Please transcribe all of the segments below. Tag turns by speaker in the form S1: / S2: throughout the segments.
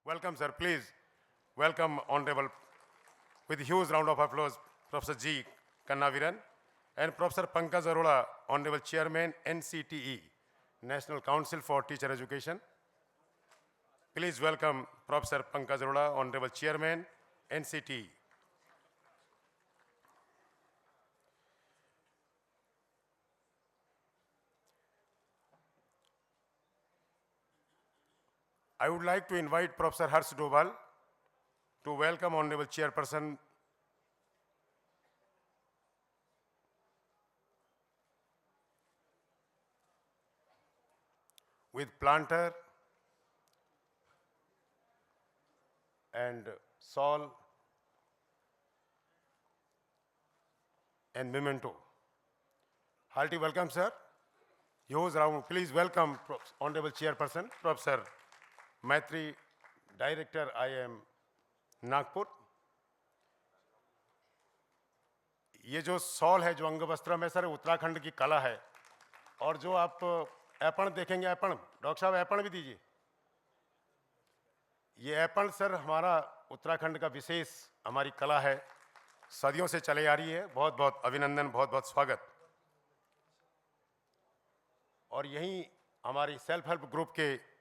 S1: Welcome, sir. Please welcome Honorable, with a huge round of applause, Professor G. Kannabiran and Professor Pankaj Arora, Honorable Chairman, NCTE, National Council for Teacher Education. Please welcome Professor Pankaj Arora, Honorable Chairman, NCTE. I would like to invite Professor Harsh Doval to welcome Honorable Chairperson with planter and shawl and memento. Hearty welcome, sir. Huge round. Please welcome Honorable Chairperson, Professor Meitri, Director, IIM, Nagpur. ये जो shawl है, जो अंग वस्त्र में sir Uttarakhand की कला है, और जो आप ऐपण देखेंगे, ऐपण डॉक्टर साहब ऐपण भी दीजिए. ये ऐपण सर हमारा उत्तराखंड का विशेष हमारी कला है, सदियों से चले आ रही है. बहुत बहुत अभिनंदन, बहुत बहुत स्वागत. और यहीं हमारी सेल्फ हेल्प ग्रुप के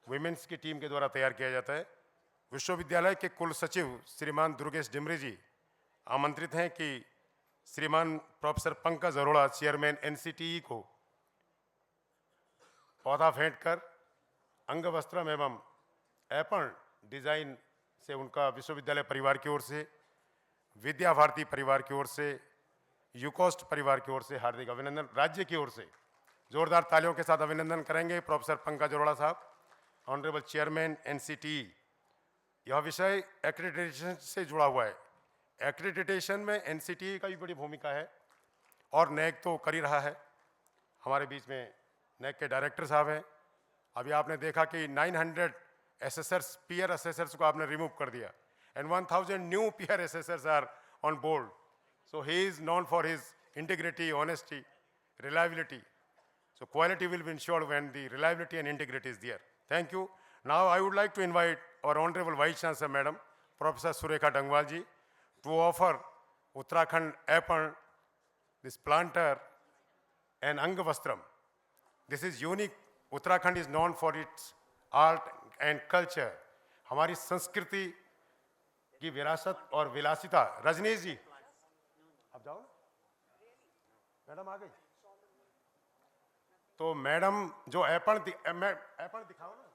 S1: विमेंस की टीम के द्वारा तैयार किया जाता है. विश्वविद्यालय के कुल सचिव श्रीमान दुर्गेश डिमरी जी आमंत्रित हैं कि श्रीमान professor Pankaj Arora, chairman NCTE, को पौधा भेंट कर अंग वस्त्रम एवं ऐपण डिजाइन से उनका विश्वविद्यालय परिवार की ओर से, विद्या भारती परिवार की ओर से, यूकोस्ट परिवार की ओर से हार्दिक अभिनंदन. राज्य की ओर से जोरदार तालियों के साथ अभिनंदन करेंगे प्रोफेसर पंकज अरोड़ा साहब, ऑनरेबल चेयरमैन एनसीटीई. यह विषय एक्रेडिटेशन से जुड़ा हुआ है. एक्रेडिटेशन में एनसीटीई का भी बड़ी भूमिका है और नैक तो कर ही रहा है. हमारे बीच में नैक के डायरेक्टर साहब हैं. अभी आपने देखा कि 900 एसेसर्स, पीयर एसेसर्स को आपने रिमूव कर दिया, and 1000 new peer assessors are on board. So he is known for his integrity, honesty, reliability. So quality will be ensured when the reliability and integrity is there. Thank you. Now I would like to invite our Honorable Vice Chancellor Madam, Professor Surekha Dangwal ji, to offer Uttarakhand Appan, this planter and Angavastram. This is unique. Uttarakhand is known for its art and culture. हमारी संस्कृति की विरासत और विलासिता. रजनीश जी, आप जाओ ना. Madam आ गई. तो मैडम जो ऐपण दिखाओ ना.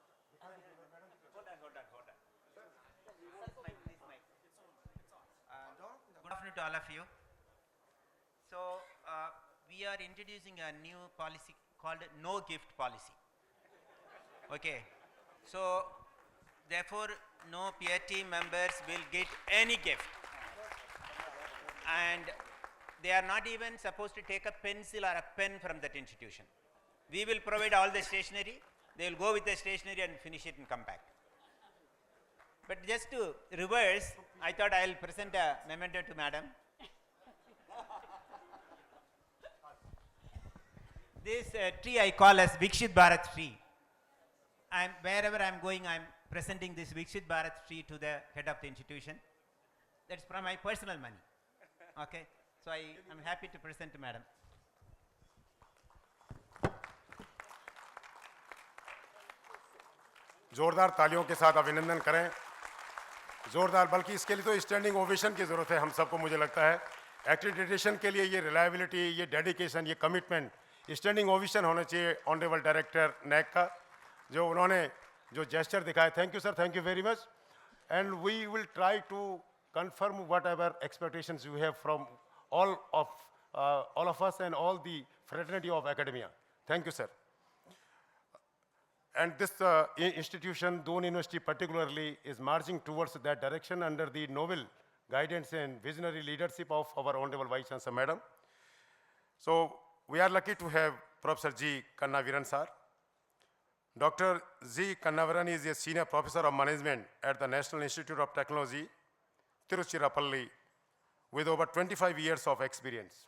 S2: Good afternoon to all of you. So we are introducing a new policy called no gift policy. Okay. So therefore no peer team members will get any gift, and they are not even supposed to take a pencil or a pen from that institution. We will provide all the stationery. They will go with the stationery and finish it and come back. But just to reverse, I thought I will present a memento to Madam. This tree I call as Vikshit Bharat tree. Wherever I am going, I am presenting this Vikshit Bharat tree to the head of the institution. That's from my personal money. Okay, so I am happy to present to Madam.
S1: जोरदार तालियों के साथ अभिनंदन करें. जोरदार, बल्कि इसके लिए तो स्टैंडिंग ओवेशन की ज़रूरत है हम सबको. मुझे लगता है एक्रेडिटेशन के लिए ये रिलायबिलिटी, ये डेडिकेशन, ये कमिटमेंट, स्टैंडिंग ओवेशन होना चाहिए ऑनरेबल डायरेक्टर नैक का, जो उन्होंने जो जेस्चर दिखाया. Thank you sir, thank you very much. And we will try to confirm whatever expectations you have from all of us and all the fraternity of academia. Thank you, sir. And this institution, Doon University particularly, is marching towards that direction under the noble guidance and visionary leadership of our Honorable Vice Chancellor Madam. So we are lucky to have Professor G. Kannabiran sir. Dr. G. Kannabiran is a senior professor of management at the National Institute of Technology, Tiruchirappalli, with over 25 years of experience.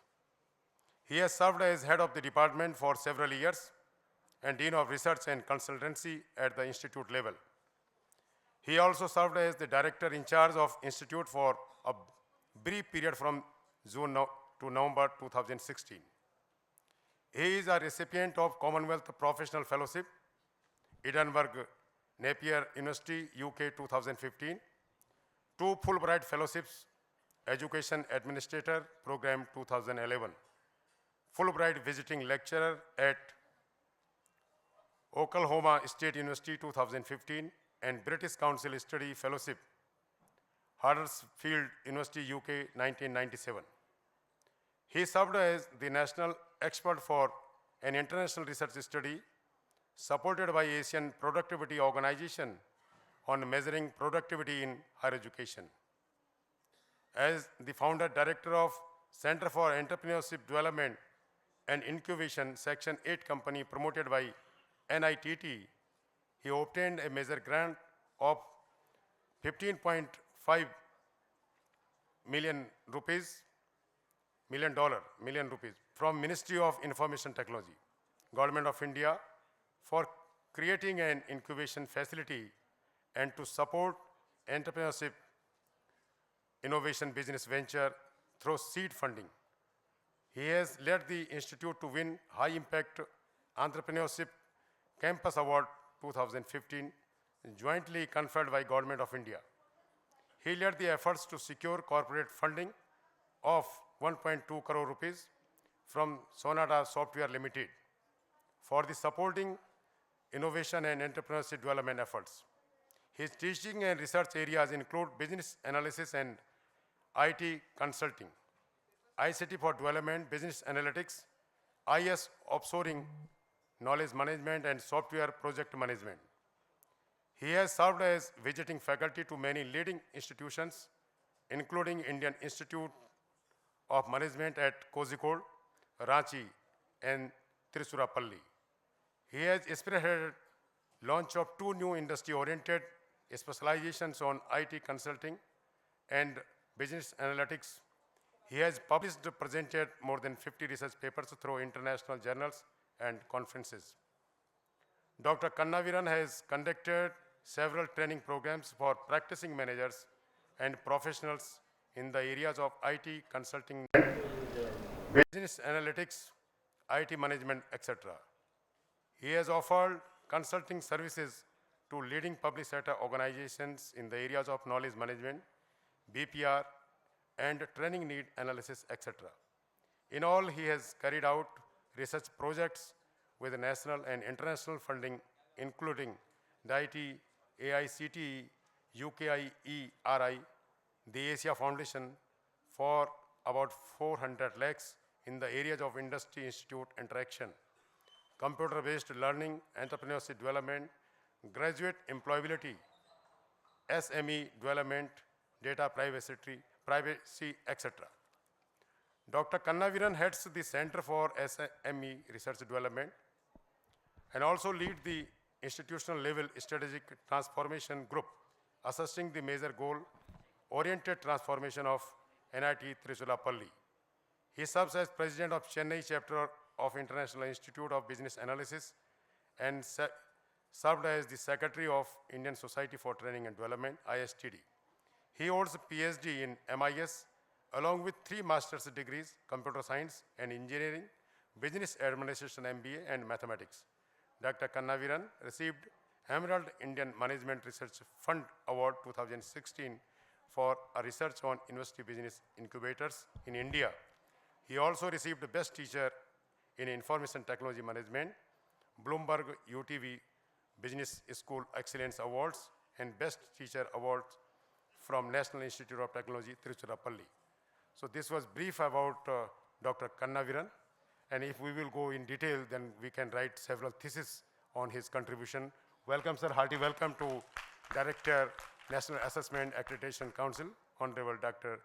S1: He has served as head of the department for several years and Dean of Research and Consultancy at the institute level. He also served as the director in charge of Institute for a brief period from June to November 2016. He is a recipient of Commonwealth Professional Fellowship, Edinburgh, Napier University, UK 2015, 2 Fulbright Fellowships, Education Administrator Program 2011, Fulbright Visiting Lecturer at Oklahoma State University 2015, and British Council Study Fellowship, Huddersfield University, UK 1997. He served as the national expert for an international research study supported by Asian Productivity Organization on measuring productivity in higher education. As the founder director of Center for Entrepreneurship Development and Incubation Section 8 company promoted by NITT, he obtained a major grant of 15.5 million rupees from Ministry of Information Technology, Government of India, for creating an incubation facility and to support entrepreneurship, innovation, business venture through seed funding. He has led the institute to win High Impact Entrepreneurship Campus Award 2015, jointly conferred by Government of India. He led the efforts to secure corporate funding of 1.2 crore rupees from Sonata Software Limited for the supporting innovation and entrepreneurship development efforts. His teaching and research areas include business analysis and IT consulting, ICT for development, business analytics, IS offshoring, knowledge management, and software project management. He has served as visiting faculty to many leading institutions, including Indian Institute of Management at Kozhikode, Ranchi, and Tiruchirappalli. He has spearheaded launch of 2 new industry-oriented specializations on IT consulting and business analytics. He has published, presented more than 50 research papers through international journals and conferences. Dr. Kannabiran has conducted several training programs for practicing managers and professionals in the areas of IT consulting, business analytics, IT management, etc. He has offered consulting services to leading public sector organizations in the areas of knowledge management, BPR, and training need analysis, etc. In all, he has carried out research projects with national and international funding, including the IT, AICTE, UKIERI, the Asia Foundation for about 400 lakhs in the areas of industry-institute interaction, computer-based learning, entrepreneurship development, graduate employability, SME development, data privacy, etc. Dr. Kannabiran heads the Center for SME Research Development and also lead the institutional level strategic transformation group, assisting the major goal-oriented transformation of NIT Tiruchirappalli. He serves as president of Chennai chapter of International Institute of Business Analysis and served as the secretary of Indian Society for Training and Development, ISTD. He holds a PhD in MIS along with 3 master's degrees, computer science and engineering, business administration MBA, and mathematics. Dr. Kannabiran received Emerald Indian Management Research Fund Award 2016 for a research on university business incubators in India. He also received the Best Teacher in Information Technology Management, Bloomberg UTV Business School Excellence Awards, and Best Teacher Awards from National Institute of Technology, Tiruchirappalli. So this was brief about Dr. Kannabiran, and if we will go in detail, then we can write several theses on his contribution. Welcome, sir. Hearty welcome to Director, National Assessment Accreditation Council, Honorable Dr.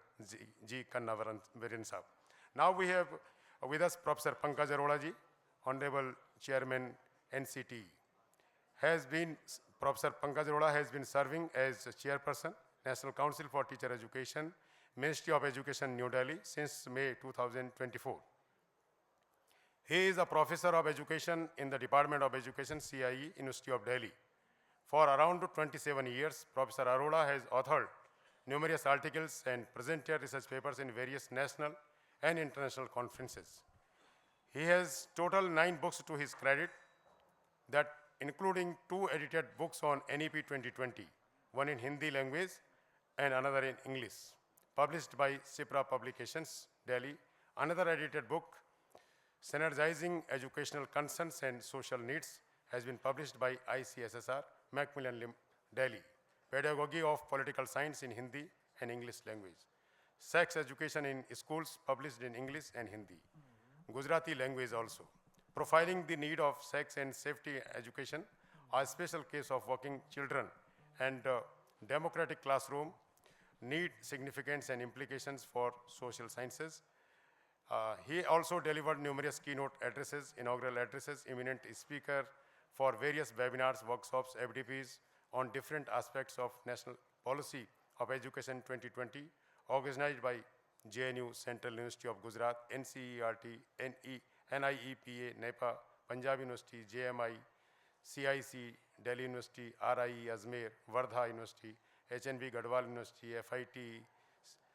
S1: G. Kannabiran sir. Now we have with us Professor Pankaj Arora ji, Honorable Chairman, NCTE. Professor Pankaj Arora has been serving as Chairperson, National Council for Teacher Education, Ministry of Education, New Delhi, since May 2024. He is a Professor of Education in the Department of Education, CIE, University of Delhi. For around 27 years, Professor Arora has authored numerous articles and presented research papers in various national and international conferences. He has total 9 books to his credit, that including 2 edited books on NEP 2020, one in Hindi language and another in English, published by Cipra Publications, Delhi. Another edited book, Synergizing Educational Concerns and Social Needs, has been published by ICSSR, Macmillan Delhi. Pedagogy of Political Science in Hindi and English language. Sex Education in Schools, published in English and Hindi. Gujarati language also. Profiling the need of sex and safety education, a special case of working children and democratic classroom, need, significance and implications for social sciences. He also delivered numerous keynote addresses, inaugural addresses, eminent speaker for various webinars, workshops, FDPs on different aspects of national policy of education 2020, organized by JNU, Central University of Gujarat, NCERT, NIEPA, NEPA, Punjab University, JMI, CIC, Delhi University, RIE, Ajmer, Wardha University, HNB Gadwal University, FIT,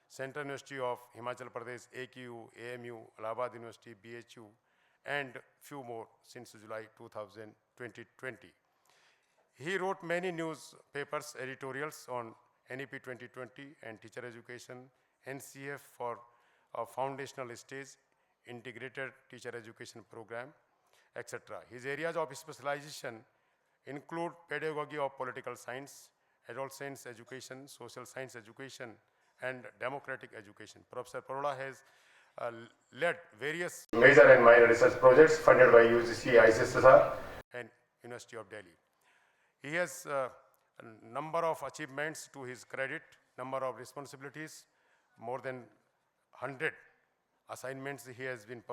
S1: Central University of Himachal Pradesh, AQU, AMU, Allahabad University, BHU, and few more since July 2020. He wrote many newspapers, editorials on NEP 2020 and teacher education, NCF for a foundational stage, integrated teacher education program, etc. His areas of specialization include pedagogy of political science, adult science education, social science education, and democratic education. Professor Arora has led various major and minor research projects funded by UGC, ICSSR, and University of Delhi. He has a number of achievements to his credit, number of responsibilities, more than 100 assignments he has been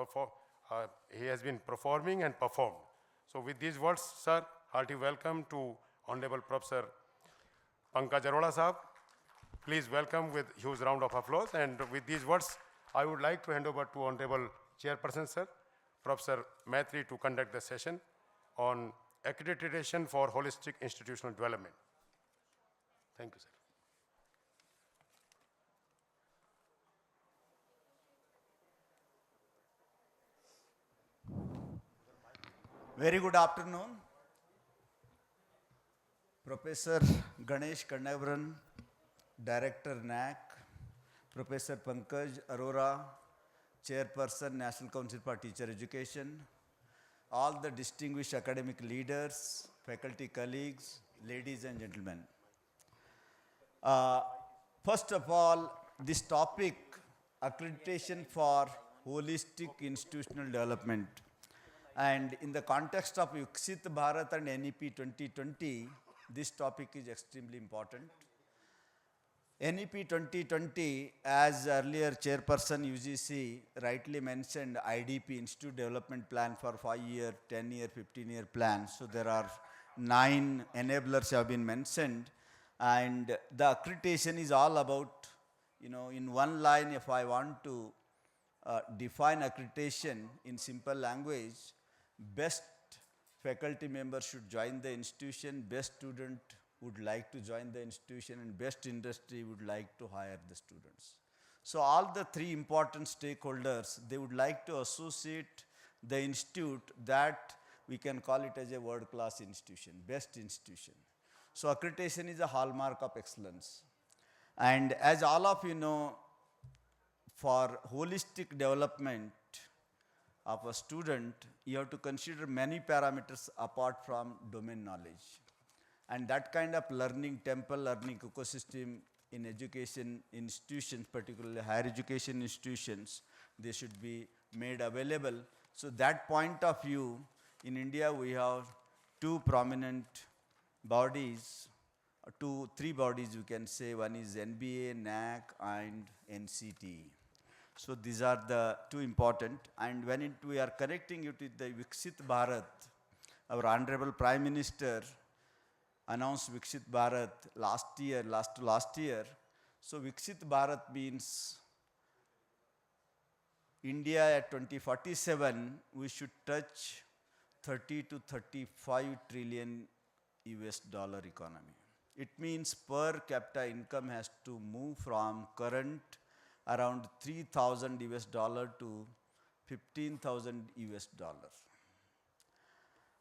S1: performing and performed. So with these words, sir, hearty welcome to Honorable Professor Pankaj Arora Sahab. Please welcome with huge round of applause. And with these words, I would like to hand over to Honorable Chairperson, sir, Professor Meitri, to conduct the session on accreditation for holistic institutional development. Thank you, sir.
S3: Very good afternoon. Professor Ganesh Kannabiran, Director NAAC, Professor Pankaj Arora, Chairperson National Council for Teacher Education, all the distinguished academic leaders, faculty colleagues, ladies and gentlemen. First of all, this topic, accreditation for holistic institutional development. And in the context of Viksit Bharat and NEP 2020, this topic is extremely important. NEP 2020, as earlier Chairperson UGC rightly mentioned, IDP, Institute Development Plan for 5-year, 10-year, 15-year plan. So there are 9 enablers have been mentioned. And the accreditation is all about, in one line, if I want to define accreditation in simple language, best faculty members should join the institution, best student would like to join the institution, and best industry would like to hire the students. So all the 3 important stakeholders, they would like to associate the institute that we can call it as a world-class institution, best institution. So accreditation is a hallmark of excellence. And as all of you know, for holistic development of a student, you have to consider many parameters apart from domain knowledge. And that kind of learning temple, learning ecosystem in education institutions, particularly higher education institutions, they should be made available. So that point of view, in India we have 2 prominent bodies, 3 bodies you can say. One is NBA, NAAC, and NCTE. So these are the 2 important. And when we are connecting it with the Viksit Bharat, our Honorable Prime Minister announced Viksit Bharat last year. So Viksit Bharat means India at 2047, we should touch 30 to 35 trillion US dollar economy. It means per capita income has to move from current around 3,000 US dollar to 15,000 US dollar.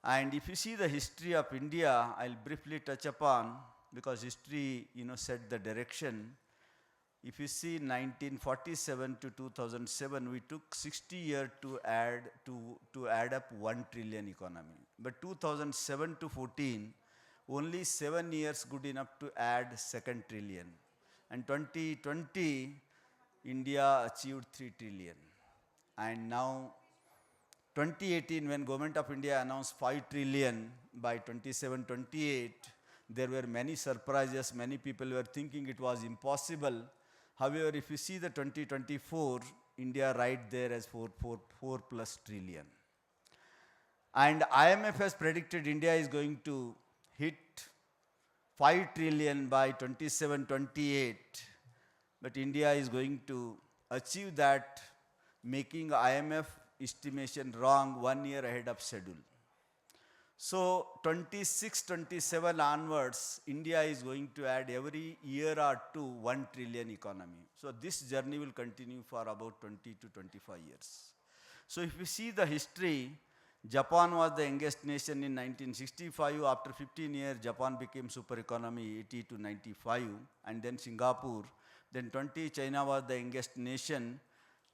S3: And if you see the history of India, I'll briefly touch upon, because history, set the direction. If you see 1947 to 2007, we took 60 years to add up 1 trillion economy. But 2007 to 14, only 7 years good enough to add 2nd trillion. And 2020, India achieved 3 trillion. And now 2018, when Government of India announced 5 trillion by 27-28, there were many surprises. Many people were thinking it was impossible. However, if you see the 2024, India right there as 4 plus trillion. And IMF has predicted India is going to hit 5 trillion by 27-28. But India is going to achieve that, making IMF estimation wrong 1 year ahead of schedule. So 26-27 onwards, India is going to add every year or two 1 trillion economy. So this journey will continue for about 20 to 25 years. So if we see the history, Japan was the youngest nation in 1965. After 15 years, Japan became super economy 80 to 95, and then Singapore. Then 20, China was the youngest nation.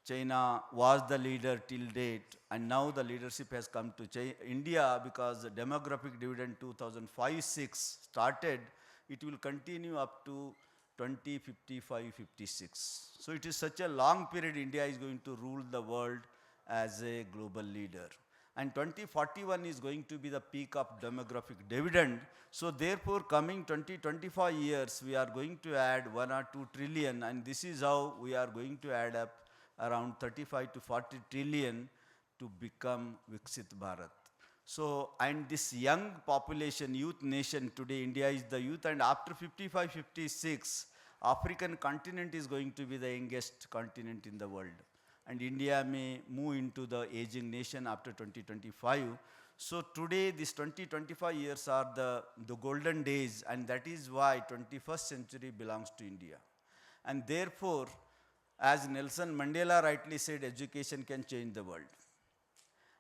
S3: China was the leader till date, and now the leadership has come to India, because the demographic dividend 2005-6 started. It will continue up to 2055-56. So it is such a long period India is going to rule the world as a global leader. And 2041 is going to be the peak of demographic dividend. So therefore, coming 20-25 years, we are going to add 1 or 2 trillion, and this is how we are going to add up around 35 to 40 trillion to become Viksit Bharat. So, and this young population, youth nation, today India is the youth, and after 55-56, African continent is going to be the youngest continent in the world. And India may move into the aging nation after 2025. So today, these 20-25 years are the golden days, and that is why 21st century belongs to India. And therefore, as Nelson Mandela rightly said, education can change the world.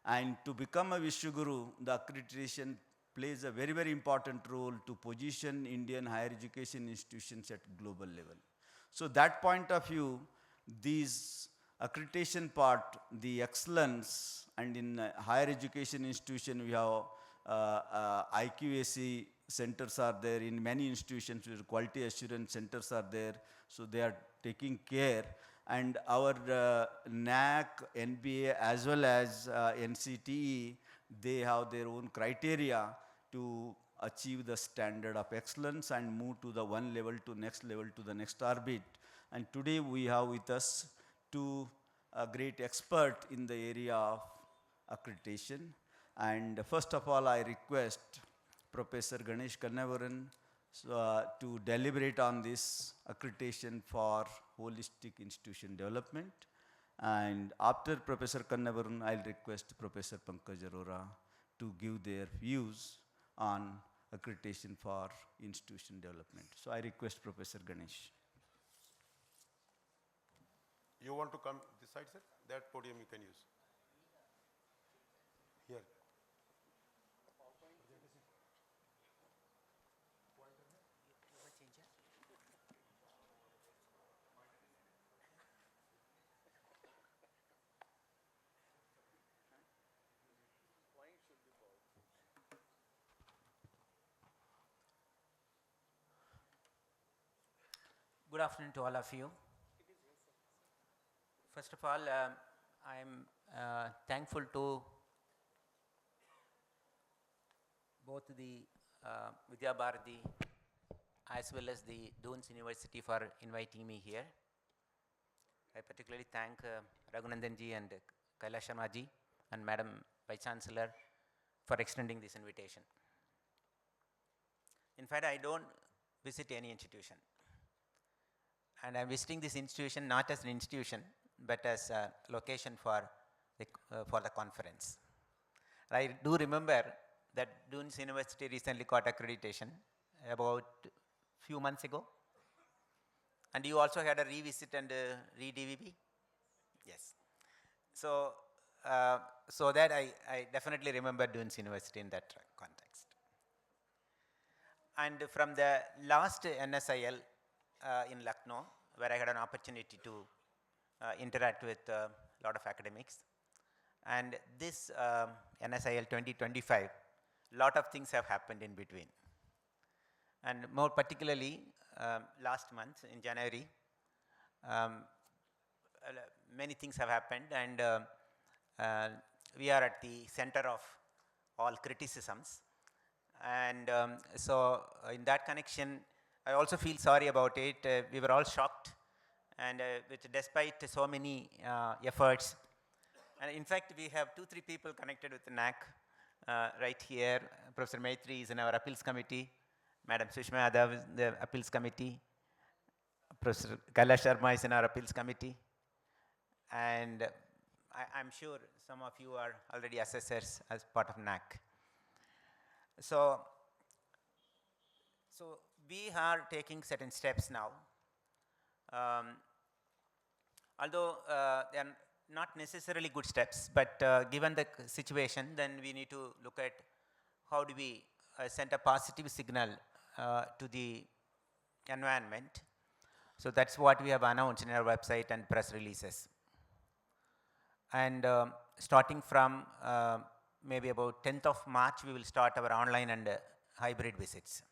S3: And to become a Vishwaguru, the accreditation plays a very, very important role to position Indian higher education institutions at global level. So that point of view, these accreditation part, the excellence, and in higher education institution we have IQAC centers are there. In many institutions where quality assurance centers are there, so they are taking care. And our NAAC, NBA, as well as NCTE, they have their own criteria to achieve the standard of excellence and move to the one level to next level to the next orbit. And today we have with us two great experts in the area of accreditation. And first of all, I request Professor Kannabiran to deliberate on this accreditation for holistic institution development. And after Professor Kannabiran, I'll request Professor Pankaj Arora to give their views on accreditation for institution development. So I request Professor Ganesh.
S1: You want to come this side, sir? That podium you can use. Here.
S2: Good afternoon to all of you. First of all, I am thankful to both the Vidya Bharati as well as the Doon's University for inviting me here. I particularly thank Raghunandan ji and Kailash Sharma ji and Madam Vice Chancellor for extending this invitation. In fact, I don't visit any institution. And I'm visiting this institution not as an institution, but as a location for the conference. I do remember that Doon's University recently got accreditation about few months ago. And you also had a revisit and re-DVB? Yes. So, so that I definitely remember Doon's University in that context. And from the last NSIL in Lucknow, where I had an opportunity to interact with a lot of academics, and this NSIL 2025, lot of things have happened in between. And more particularly, last month in January, many things have happened, and we are at the center of all criticisms. And so in that connection, I also feel sorry about it. We were all shocked, and despite so many efforts, and in fact, we have 2-3 people connected with the NAAC right here. Professor Meitri is in our appeals committee. Madam Sushma Yadav is in the appeals committee. Professor Kailash Sharma is in our appeals committee. And I'm sure some of you are already assessors as part of NAAC. So we are taking certain steps now. Although they are not necessarily good steps, but given the situation, then we need to look at how do we send a positive signal to the environment. So that's what we have announced in our website and press releases. And starting from maybe about 10th of March, we will start our online and hybrid visits.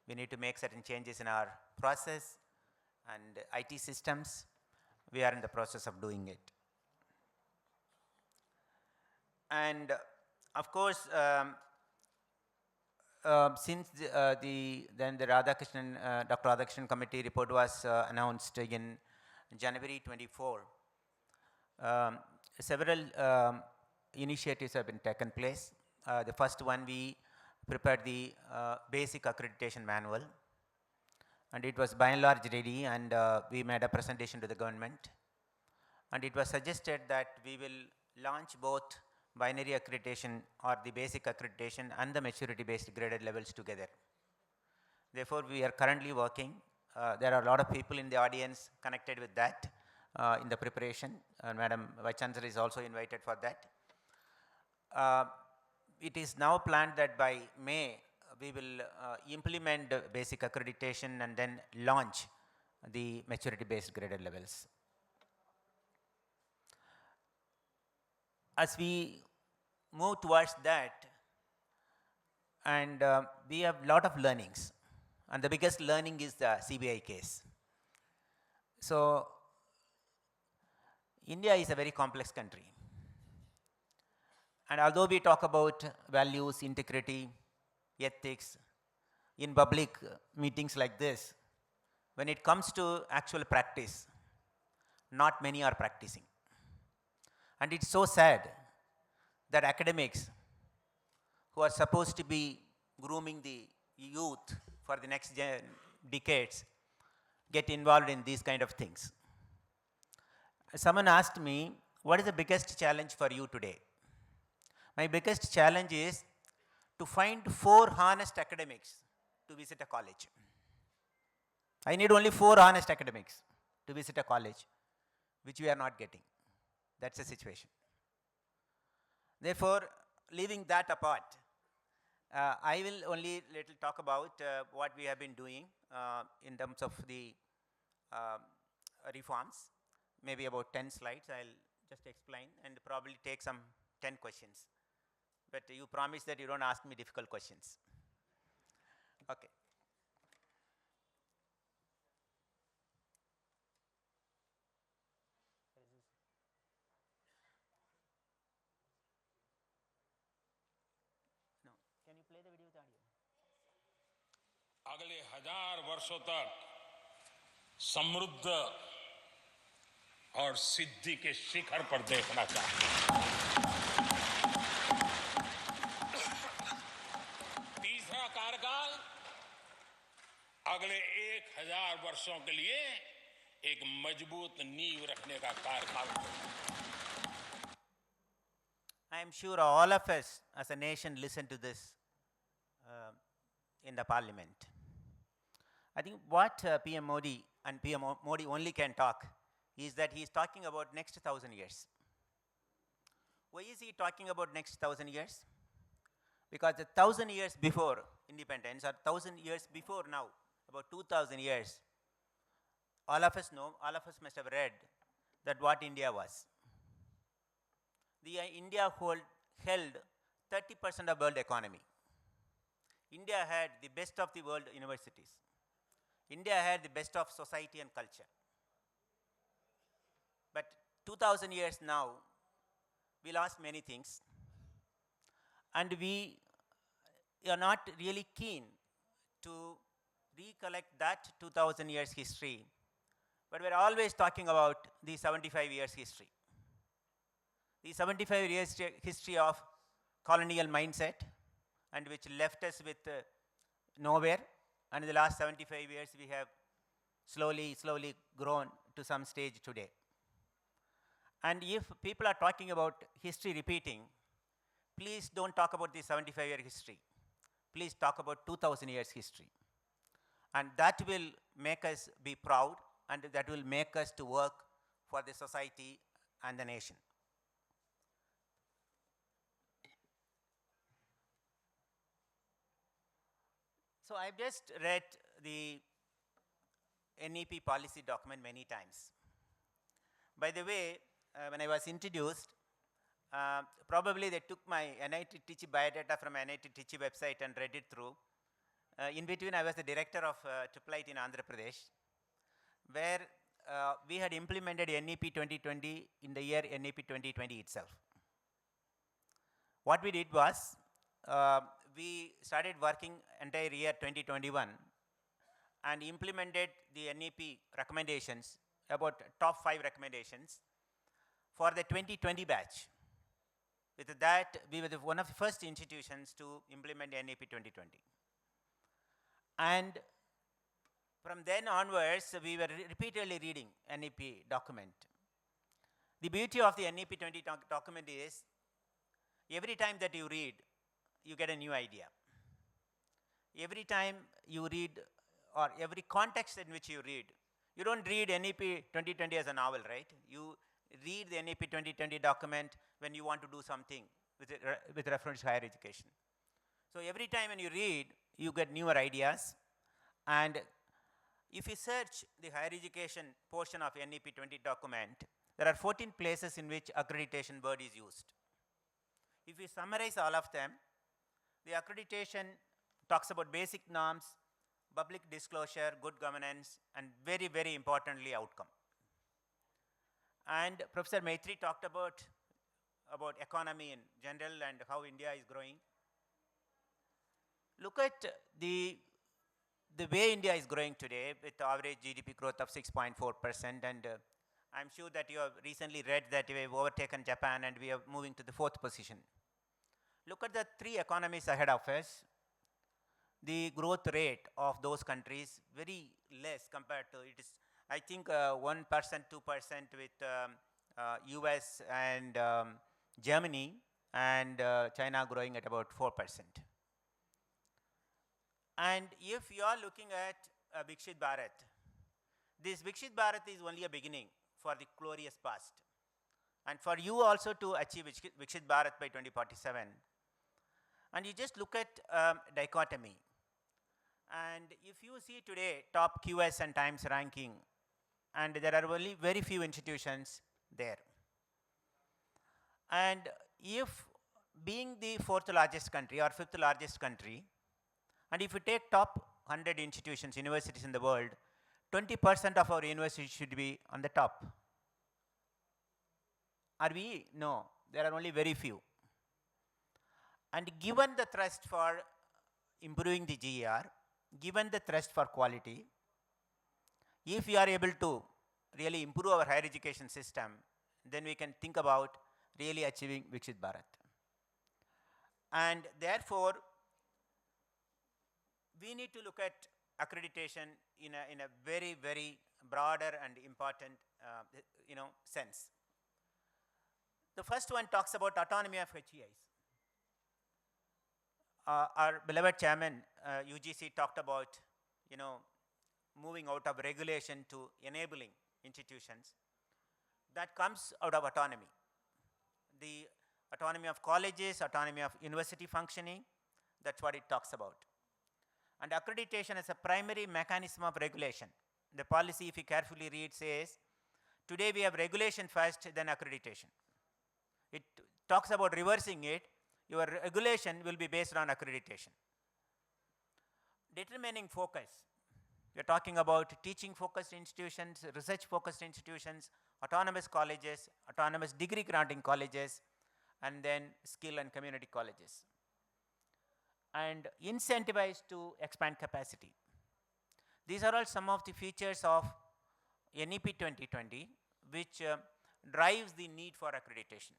S2: We need to make certain changes in our process and IT systems. We are in the process of doing it. And of course, since the Radhakrishnan, Dr. Radhakrishnan committee report was announced in January 24, several initiatives have been taken place. The first one, we prepared the basic accreditation manual, and it was by and large ready, and we made a presentation to the government. And it was suggested that we will launch both binary accreditation or the basic accreditation and the maturity based graded levels together. Therefore, we are currently working. There are a lot of people in the audience connected with that in the preparation. Madam Vice Chancellor is also invited for that. It is now planned that by May, we will implement the basic accreditation and then launch the maturity based graded levels. As we move towards that, and we have a lot of learnings, and the biggest learning is the CBI case. So India is a very complex country, and although we talk about values, integrity, ethics in public meetings like this, when it comes to actual practice, not many are practicing. And it's so sad that academics who are supposed to be grooming the youth for the next decades get involved in these kind of things. Someone asked me, what is the biggest challenge for you today? My biggest challenge is to find 4 honest academics to visit a college. I need only 4 honest academics to visit a college, which we are not getting. That's the situation. Therefore, leaving that apart, I will only little talk about what we have been doing in terms of the reforms. Maybe about 10 slides I'll just explain and probably take some 10 questions. But you promise that you don't ask me difficult questions. Okay. No. Can you play the video with audio?
S4: अगले 1000 वर्षों तक समृद्ध और सिद्धि के शिखर पर देखना चाहते हैं। तीसरा कार्यकाल अगले 1000 वर्षों के लिए एक मजबूत नींव रखने का कार्यकाल है।
S2: I'm sure all of us as a nation listen to this in the parliament. I think what PM Modi and PM Modi only can talk is that he is talking about next 1,000 years. Why is he talking about next 1,000 years? Because 1,000 years before independence, or 1,000 years before now, about 2,000 years, all of us know, all of us must have read that what India was. India held 30% of world economy. India had the best of the world universities. India had the best of society and culture. But 2,000 years now, we lost many things. And we are not really keen to recollect that 2,000 years history, but we're always talking about the 75 years history. The 75 years history of colonial mindset, and which left us with nowhere. And in the last 75 years, we have slowly grown to some stage today. And if people are talking about history repeating, please don't talk about the 75-year history. Please talk about 2,000 years history. And that will make us be proud, and that will make us to work for the society and the nation. So I've just read the NEP policy document many times. By the way, when I was introduced, probably they took my NIT Trichy biodata from NIT Trichy website and read it through. In between, I was the director of Triplite in Andhra Pradesh, where we had implemented NEP 2020 in the year NEP 2020 itself. What we did was, we started working entire year 2021 and implemented the NEP recommendations, about top 5 recommendations for the 2020 batch. With that, we were one of the first institutions to implement NEP 2020. And from then onwards, we were repeatedly reading NEP document. The beauty of the NEP 20 document is, every time that you read, you get a new idea. Every time you read, or every context in which you read, you don't read NEP 2020 as a novel, right? You read the NEP 2020 document when you want to do something with reference to higher education. So every time when you read, you get newer ideas. And if you search the higher education portion of NEP 20 document, there are 14 places in which accreditation word is used. If we summarize all of them, the accreditation talks about basic norms, public disclosure, good governance, and very, very importantly, outcome. And Professor Meitri talked about economy in general and how India is growing. Look at the way India is growing today, with average GDP growth of 6.4%, and I'm sure that you have recently read that we have overtaken Japan and we are moving to the 4th position. Look at the 3 economies ahead of us. The growth rate of those countries very less compared to it is, I think 1%, 2% with US and Germany, and China growing at about 4%. And if you are looking at Viksit Bharat, this Viksit Bharat is only a beginning for the glorious past. And for you also to achieve Viksit Bharat by 2047. And you just look at dichotomy. And if you see today top QS and Times ranking, and there are only very few institutions there. And if being the 4th largest country or 5th largest country, and if you take top 100 institutions, universities in the world, 20% of our universities should be on the top. Are we? No, there are only very few. And given the thrust for improving the GER, given the thrust for quality, if we are able to really improve our higher education system, then we can think about really achieving Viksit Bharat. And therefore, we need to look at accreditation in a very, very broader and important sense. The first one talks about autonomy of HEIs. Our beloved chairman, UGC, talked about, moving out of regulation to enabling institutions. That comes out of autonomy. The autonomy of colleges, autonomy of university functioning, that's what it talks about. And accreditation is a primary mechanism of regulation. The policy, if you carefully read, says, today we have regulation first, then accreditation. It talks about reversing it. Your regulation will be based on accreditation. Determining focus. We are talking about teaching-focused institutions, research-focused institutions, autonomous colleges, autonomous degree-granting colleges, and then skill and community colleges. And incentivized to expand capacity. These are all some of the features of NEP 2020, which drives the need for accreditation.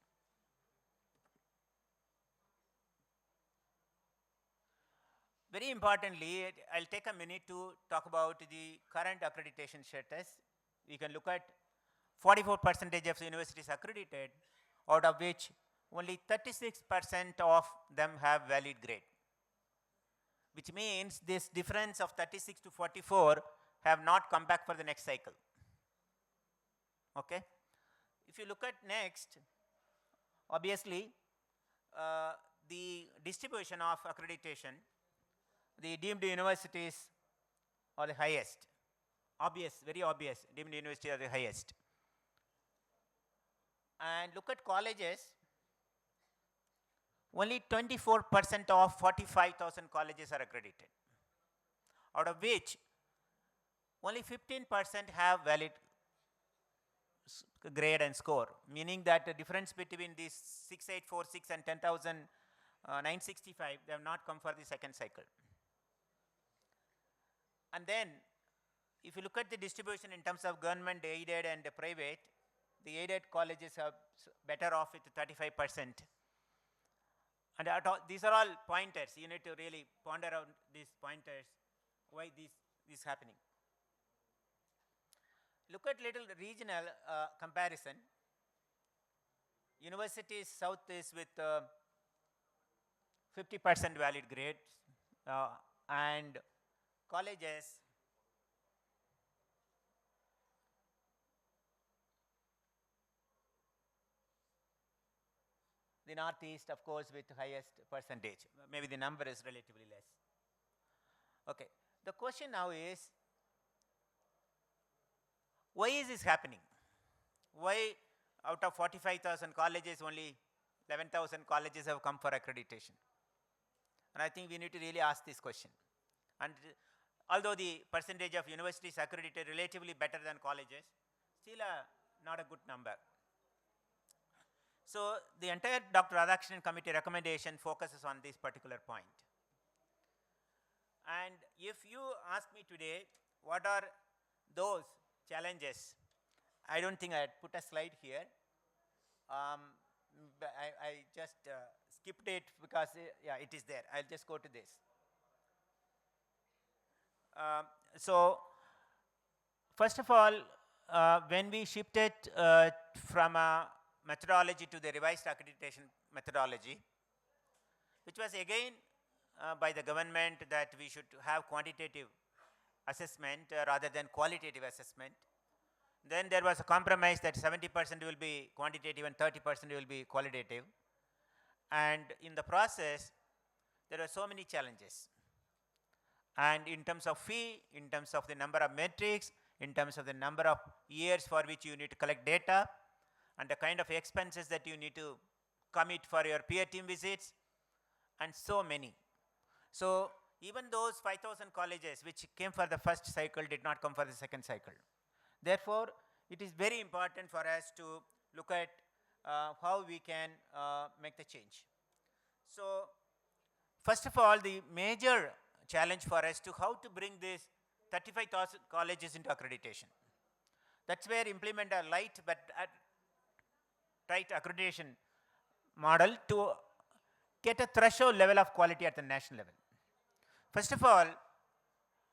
S2: Very importantly, I'll take a minute to talk about the current accreditation status. We can look at 44% of universities accredited, out of which only 36% of them have valid grade, which means this difference of 36 to 44 have not come back for the next cycle. Okay? If you look at next, obviously, the distribution of accreditation, the deemed universities are the highest. Obvious, very obvious, deemed universities are the highest. And look at colleges, only 24% of 45,000 colleges are accredited, out of which only 15% have valid grade and score, meaning that the difference between these 6846 and 10,965, they have not come for the second cycle. And then, if you look at the distribution in terms of government, aided, and private, the aided colleges are better off with 35%. And these are all pointers. You need to really ponder on these pointers, why this is happening. Look at little regional comparison. Universities south is with 50% valid grades, and colleges the northeast, of course, with highest percentage. Maybe the number is relatively less. Okay. The question now is, why is this happening? Why out of 45,000 colleges, only 11,000 colleges have come for accreditation? And I think we need to really ask this question. And although the percentage of universities accredited relatively better than colleges, still not a good number. So the entire Dr. Radhakrishnan committee recommendation focuses on this particular point. And if you ask me today, what are those challenges? I don't think I had put a slide here. I just skipped it because, yeah, it is there. I'll just go to this. So, first of all, when we shifted from a methodology to the revised accreditation methodology, which was again by the government that we should have quantitative assessment rather than qualitative assessment. Then there was a compromise that 70% will be quantitative and 30% will be qualitative. And in the process, there were so many challenges. And in terms of fee, in terms of the number of metrics, in terms of the number of years for which you need to collect data, and the kind of expenses that you need to commit for your peer team visits, and so many. So even those 5,000 colleges which came for the first cycle did not come for the second cycle. Therefore, it is very important for us to look at how we can make the change. So first of all, the major challenge for us to how to bring these 35,000 colleges into accreditation. That's where implement a light but tight accreditation model to get a threshold level of quality at the national level. First of all,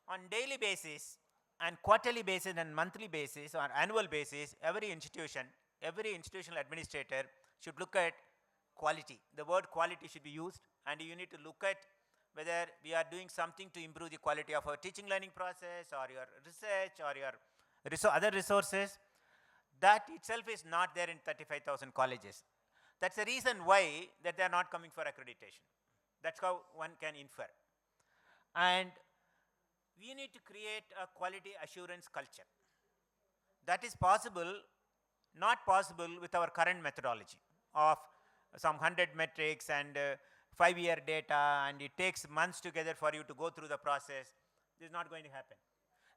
S2: on daily basis and quarterly basis and monthly basis or annual basis, every institutional administrator should look at quality. The word quality should be used, and you need to look at whether we are doing something to improve the quality of our teaching learning process or your research or your other resources. That itself is not there in 35,000 colleges. That's the reason why that they are not coming for accreditation. That's how one can infer. And we need to create a quality assurance culture. That is possible, not possible with our current methodology of some 100 metrics and 5-year data, and it takes months together for you to go through the process. This is not going to happen.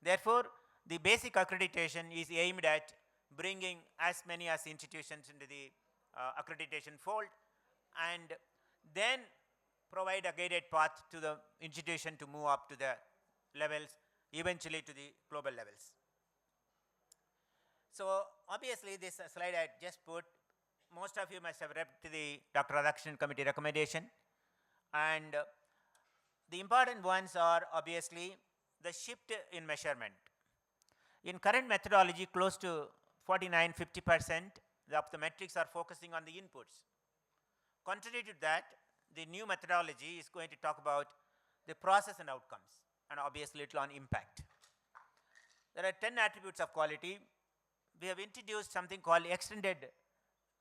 S2: Therefore, the basic accreditation is aimed at bringing as many as institutions into the accreditation fold, and then provide a guided path to the institution to move up to the levels, eventually to the global levels. So obviously this slide I just put, most of you must have read the Dr. Radhakrishnan Committee recommendation, and the important ones are obviously the shift in measurement. In current methodology, close to 49–50% of the metrics are focusing on the inputs. Contrary to that, the new methodology is going to talk about the process and outcomes, and obviously it will on impact. There are 10 attributes of quality. We have introduced something called extended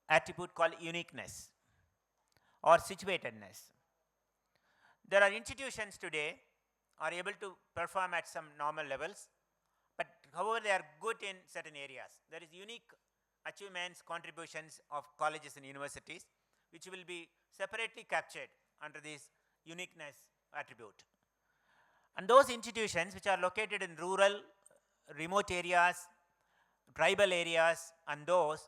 S2: attribute called uniqueness or situatedness. There are institutions today are able to perform at some normal levels, but however they are good in certain areas. There is unique achievements, contributions of colleges and universities, which will be separately captured under this uniqueness attribute. And those institutions which are located in rural, remote areas, tribal areas, and those,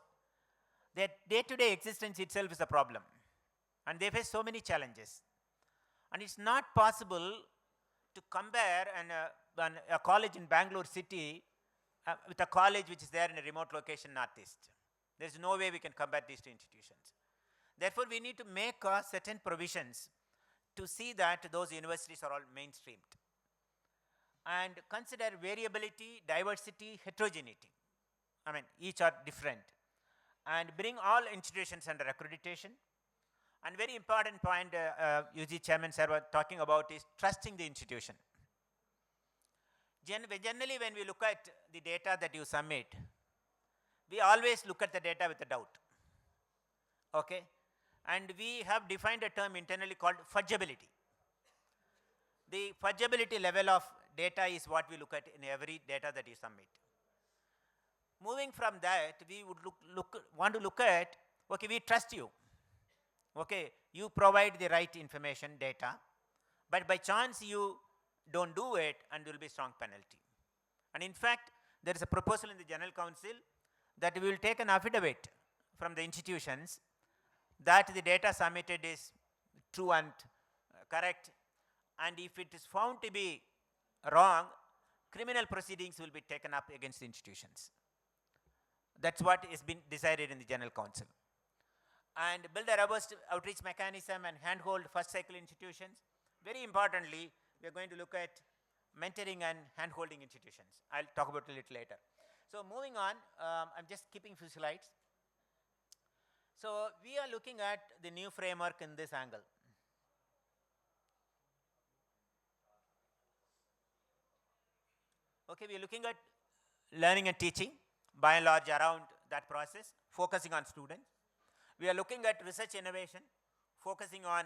S2: their day-to-day existence itself is a problem. And they face so many challenges. And it's not possible to compare a college in Bangalore city with a college which is there in a remote location northeast. There is no way we can compare these two institutions. Therefore, we need to make certain provisions to see that those universities are all mainstreamed. And consider variability, diversity, heterogeneity. I mean, each are different. And bring all institutions under accreditation. And very important point UG Chairman sir was talking about is trusting the institution. Generally, when we look at the data that you submit, we always look at the data with a doubt. Okay? And we have defined a term internally called fudgeability. The fudgeability level of data is what we look at in every data that you submit. Moving from that, we would want to look at, okay, we trust you. Okay, you provide the right information, data, but by chance you don't do it, and there will be strong penalty. And in fact, there is a proposal in the General Council that we will take an affidavit from the institutions that the data submitted is true and correct, and if it is found to be wrong, criminal proceedings will be taken up against the institutions. That's what has been decided in the General Council. And build a robust outreach mechanism and handhold first cycle institutions. Very importantly, we are going to look at mentoring and handholding institutions. I'll talk about it a little later. So moving on, I'm just skipping a few slides. So we are looking at the new framework in this angle. Okay, we are looking at learning and teaching, by and large around that process, focusing on students. We are looking at research innovation, focusing on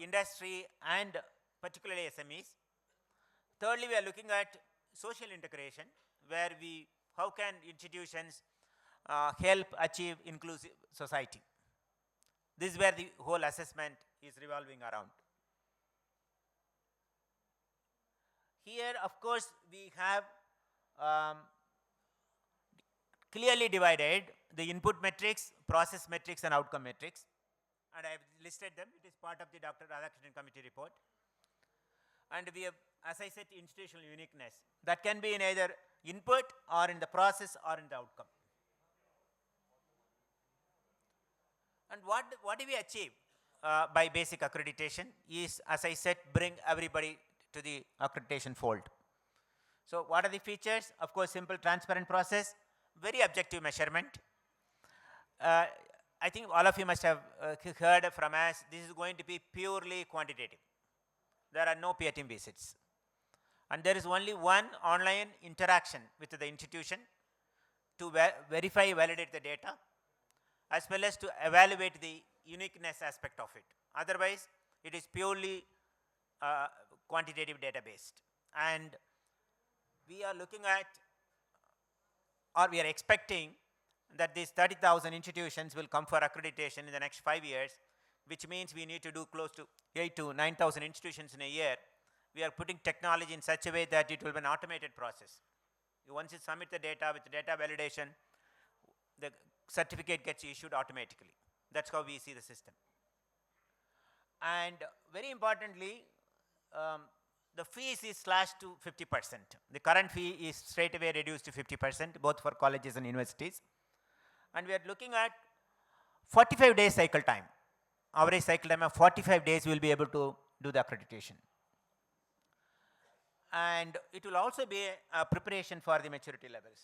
S2: industry and particularly SMEs. Thirdly, we are looking at social integration, where how can institutions help achieve inclusive society. This is where the whole assessment is revolving around. Here, of course, we have clearly divided the input metrics, process metrics, and outcome metrics. And I have listed them. It is part of the Dr. Radhakrishnan Committee report. And we have, as I said, institutional uniqueness. That can be in either input or in the process or in the outcome. And what do we achieve by basic accreditation is, as I said, bring everybody to the accreditation fold. So what are the features? Of course, simple, transparent process, very objective measurement. I think all of you must have heard from us, this is going to be purely quantitative. There are no peer team visits. And there is only one online interaction with the institution to verify, validate the data, as well as to evaluate the uniqueness aspect of it. Otherwise, it is purely quantitative data based. And we are looking at, or we are expecting that these 30,000 institutions will come for accreditation in the next 5 years, which means we need to do close to 8 to 9,000 institutions in a year. We are putting technology in such a way that it will be an automated process. Once you submit the data with data validation, the certificate gets issued automatically. That's how we see the system. And very importantly, the fees is slashed to 50%. The current fee is straight away reduced to 50%, both for colleges and universities. And we are looking at 45 days cycle time. Average cycle time of 45 days we will be able to do the accreditation. And it will also be a preparation for the maturity levels.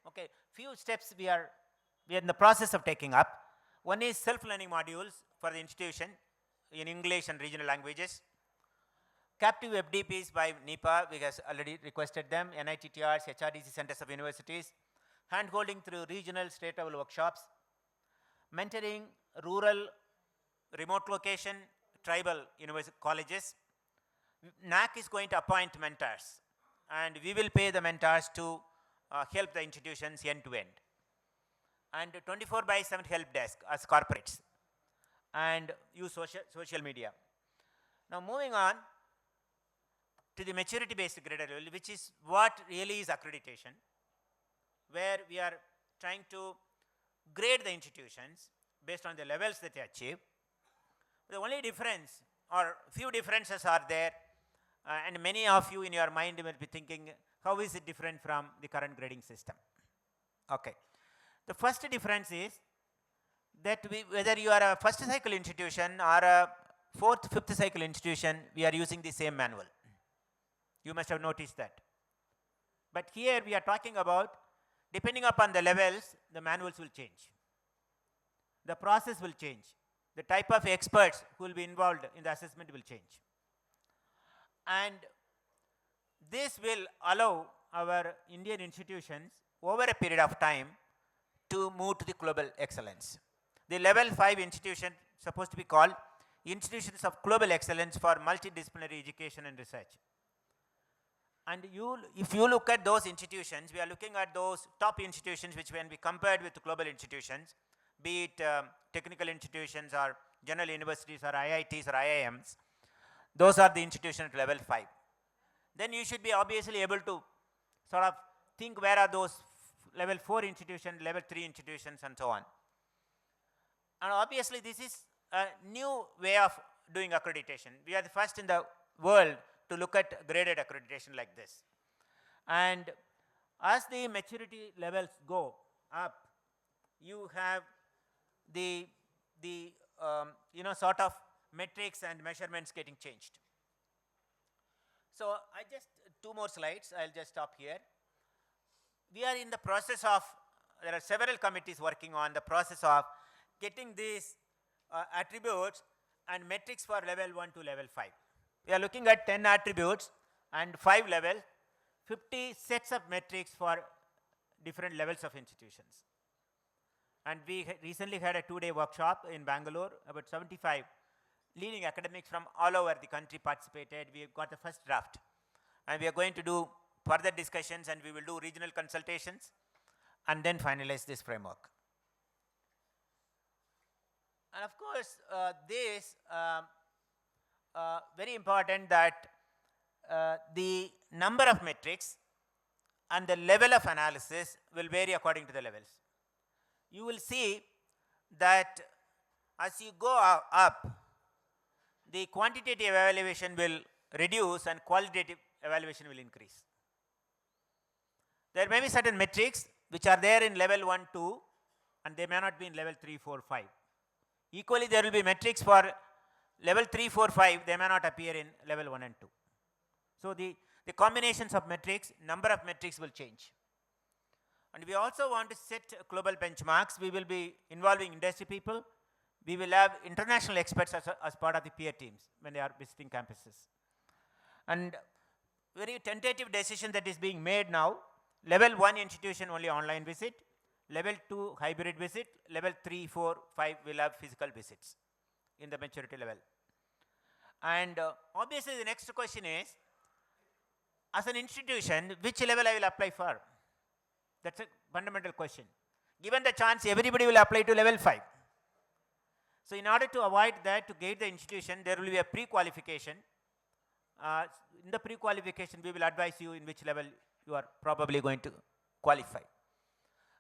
S2: Okay, few steps we are in the process of taking up. One is self-learning modules for the institution in English and regional languages. Captive FDPs by NIPA, we have already requested them, NITTRs, HRDC centers of universities, hand-holding through regional state-level workshops, mentoring rural, remote location, tribal university colleges. NAAC is going to appoint mentors, and we will pay the mentors to help the institutions end-to-end. And 24/7 help desk as corporates, and use social media. Now moving on to the maturity-based grader level, which is what really is accreditation, where we are trying to grade the institutions based on the levels that they achieve. The only difference, or few differences are there, and many of you in your mind will be thinking, how is it different from the current grading system? Okay. The first difference is that whether you are a first cycle institution or a fourth, fifth cycle institution, we are using the same manual. You must have noticed that. But here we are talking about, depending upon the levels, the manuals will change. The process will change. The type of experts who will be involved in the assessment will change. And this will allow our Indian institutions over a period of time to move to the global excellence. The level 5 institution supposed to be called Institutions of Global Excellence for Multidisciplinary Education and Research. And if you look at those institutions, we are looking at those top institutions which when we compared with global institutions, be it technical institutions or general universities or IITs or IIMs, those are the institutions at level 5. Then you should be obviously able to sort of think where are those level 4 institutions, level 3 institutions, and so on. And obviously this is a new way of doing accreditation. We are the first in the world to look at graded accreditation like this. And as the maturity levels go up, you have the sort of metrics and measurements getting changed. So I just, 2 more slides, I'll just stop here. We are in the process of, there are several committees working on the process of getting these attributes and metrics for level 1 to level 5. We are looking at 10 attributes and 5 levels, 50 sets of metrics for different levels of institutions. And we recently had a 2-day workshop in Bangalore. About 75 leading academics from all over the country participated. We got the first draft. And we are going to do further discussions, and we will do regional consultations and then finalize this framework. And of course, very important that the number of metrics and the level of analysis will vary according to the levels. You will see that as you go up, the quantitative evaluation will reduce and qualitative evaluation will increase. There may be certain metrics which are there in level 1, 2, and they may not be in level 3, 4, 5. Equally, there will be metrics for level 3, 4, 5, they may not appear in level 1 and 2. So the combinations of metrics, number of metrics will change. And we also want to set global benchmarks. We will be involving industry people. We will have international experts as part of the peer teams when they are visiting campuses. And very tentative decision that is being made now, level 1 institution only online visit, level 2 hybrid visit, level 3, 4, 5 will have physical visits in the maturity level. And obviously the next question is, as an institution, which level I will apply for? That's a fundamental question. Given the chance, everybody will apply to level 5. So in order to avoid that, to guide the institution, there will be a pre-qualification. In the pre-qualification, we will advise you in which level you are probably going to qualify.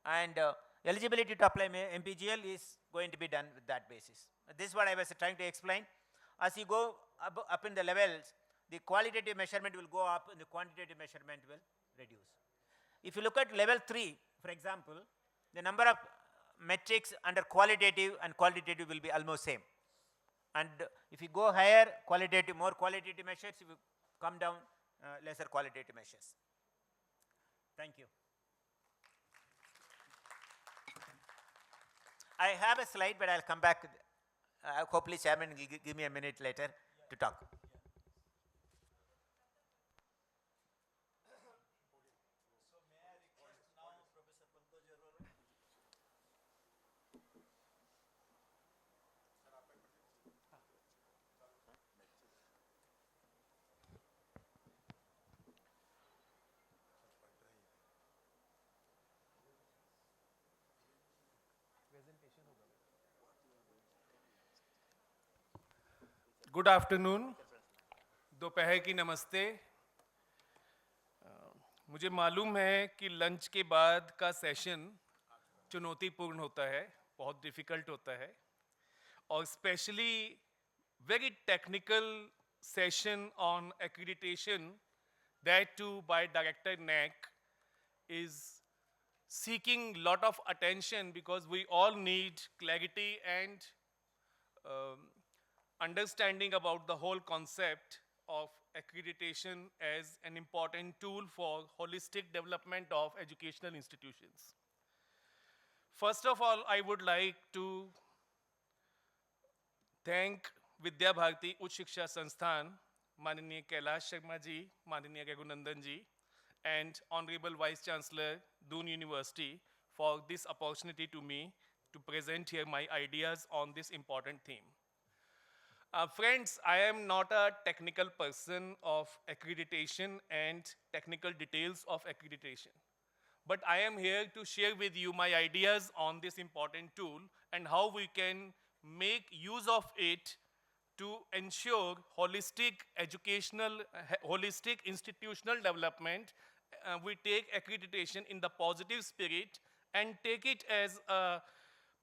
S2: And eligibility to apply MPGL is going to be done with that basis. This is what I was trying to explain. As you go up in the levels, the qualitative measurement will go up and the quantitative measurement will reduce. If you look at level 3, for example, the number of metrics under qualitative and quantitative will be almost same. And if you go higher, qualitative, more qualitative measures, if you come down, lesser qualitative measures. Thank you. I have a slide, but I'll come back. Hopefully, Chairman will give me a minute later to talk.
S3: So may I request now Professor Pankaj Arora?
S5: Good afternoon, दोपहर की नमस्ते। मुझे मालूम है कि lunch के बाद का सेशन चुनौतीपूर्ण होता है, बहुत डिफ़िकल्ट होता है, और specially very technical session on accreditation, that too by director NAAC, is seeking lot of attention because we all need clarity and understanding about the whole concept of accreditation as an important tool for holistic development of educational institutions. First of all, I would like to thank Vidya Bharati Uch Shiksha Sansthan, Mananiya Kailash Sharma ji, Mananiya Raghunandan ji, and Honorable Vice Chancellor Doon University for this opportunity to me to present here my ideas on this important theme. Friends, I am not a technical person of accreditation and technical details of accreditation, but I am here to share with you my ideas on this important tool and how we can make use of it to ensure holistic institutional development. We take accreditation in the positive spirit and take it as a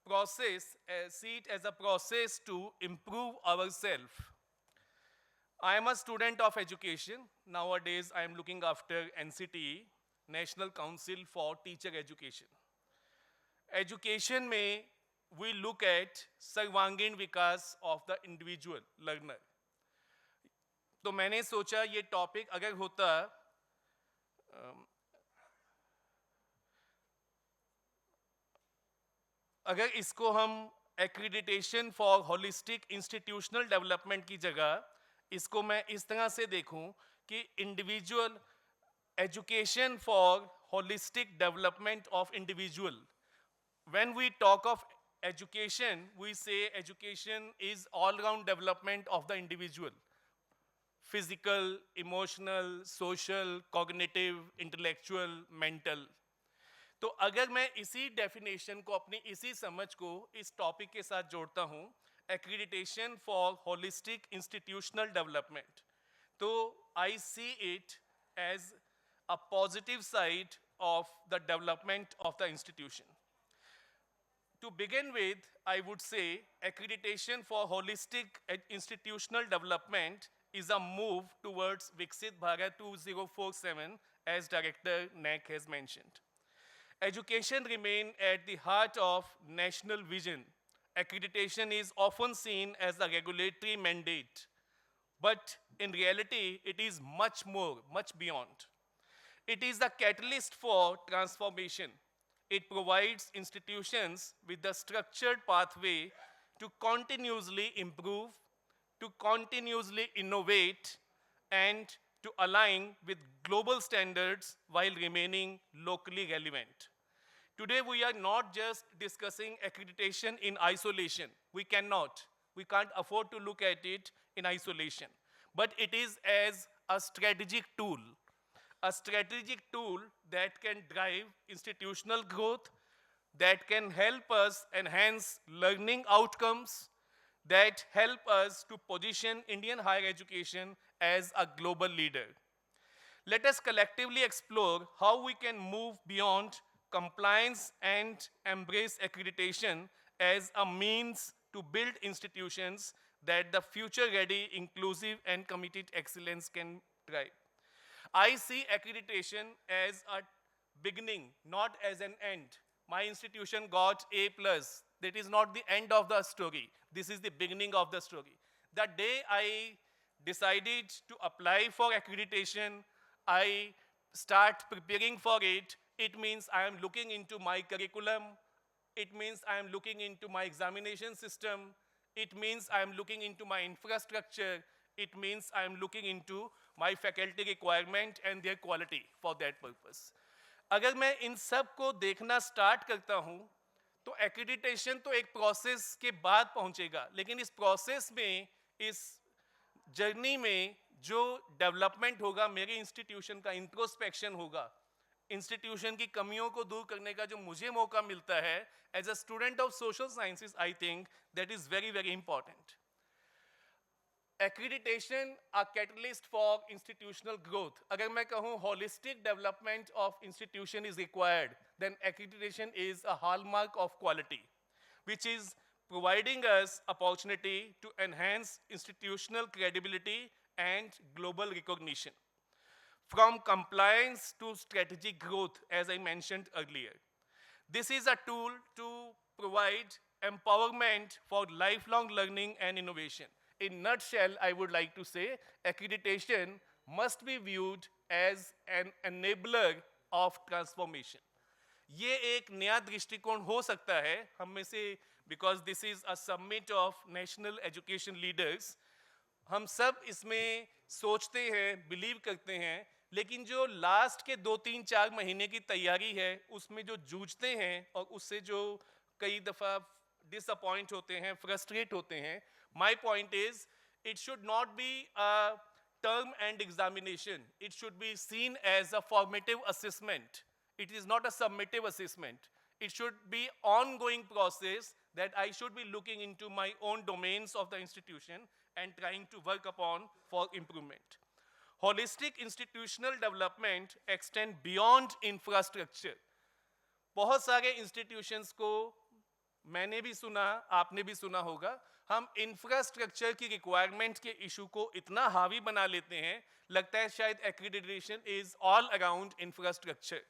S5: process, see it as a process to improve ourselves. I am a student of education. Nowadays, I am looking after NCTE, National Council for Teacher Education. Education में we look at सर्वांगीण विकास of the individual learner. तो मैंने सोचा ये topic अगर होता अगर इसको हम accreditation for holistic institutional development की जगह इसको मैं इस तरह से देखूं कि individual education for holistic development of individual. When we talk of education, we say education is all-round development of the individual. Physical, emotional, social, cognitive, intellectual, mental. तो अगर मैं इसी डेफिनेशन को, अपनी इसी समझ को इस टॉपिक के साथ जोड़ता हूँ, accreditation for holistic institutional development, तो I see it as a positive side of the development of the institution. To begin with, I would say accreditation for holistic institutional development is a move towards Viksit Bharat 2047, as Director NAAC has mentioned. Education remains at the heart of national vision. Accreditation is often seen as a regulatory mandate, but in reality, it is much more, much beyond. It is a catalyst for transformation. it provides institutions with the structured pathway to continuously improve, to continuously innovate, and to align with global standards while remaining locally relevant. Today, we are not just discussing accreditation in isolation. We cannot. We can't afford to look at it in isolation. But it is as a strategic tool that can drive institutional growth, that can help us enhance learning outcomes, that help us to position Indian higher education as a global leader. Let us collectively explore how we can move beyond compliance and embrace accreditation as a means to build institutions that the future-ready, inclusive, and committed excellence can drive. I see accreditation as a beginning, not as an end. My institution got A+. That is not the end of the story. This is the beginning of the story. The day I decided to apply for accreditation, I start preparing for it. It means I am looking into my curriculum. It means I am looking into my examination system. It means I am looking into my infrastructure. It means I am looking into my faculty requirement and their quality for that purpose. अगर मैं इन सब को देखना start करता हूँ, तो accreditation तो एक प्रोसेस के बाद पहुँचेगा, लेकिन इस प्रोसेस में, इस जर्नी में जो डेवलपमेंट होगा, मेरे इंस्टीट्यूशन का इंट्रोस्पेक्शन होगा, इंस्टीट्यूशन की कमियों को दूर करने का जो मुझे मौका मिलता है as a student of social sciences, I think that is very very important. Accreditation a catalyst for institutional growth. अगर मैं कहूँ holistic development of institution is required, then accreditation is a hallmark of quality, which is providing us opportunity to enhance institutional credibility and global recognition. From compliance to strategic growth, as I mentioned earlier. This is a tool to provide empowerment for lifelong learning and innovation. In nutshell, I would like to say, accreditation must be viewed as an enabler of transformation. ये एक नया दृष्टिकोण हो सकता है हम में से, because this is a summit of national education leaders. हम सब इसमें सोचते हैं, बिलीव करते हैं, लेकिन जो लास्ट के 2-3-4 महीने की तैयारी है, उसमें जो जूझते हैं और उससे जो कई दफ़ा डिसअपॉइंट होते हैं, फ्रस्ट्रेट होते हैं, my point is, it should not be a term and examination. It should be seen as a formative assessment. It is not a summative assessment. It should be ongoing process that I should be looking into my own domains of the institution and trying to work upon for improvement. Holistic institutional development extend beyond infrastructure. बहुत सारे institutions को मैंने भी सुना, आपने भी सुना होगा, हम इंफ्रास्ट्रक्चर की रिक्वायरमेंट के इशू को इतना हावी बना लेते हैं, लगता है शायद accreditation is all around infrastructure,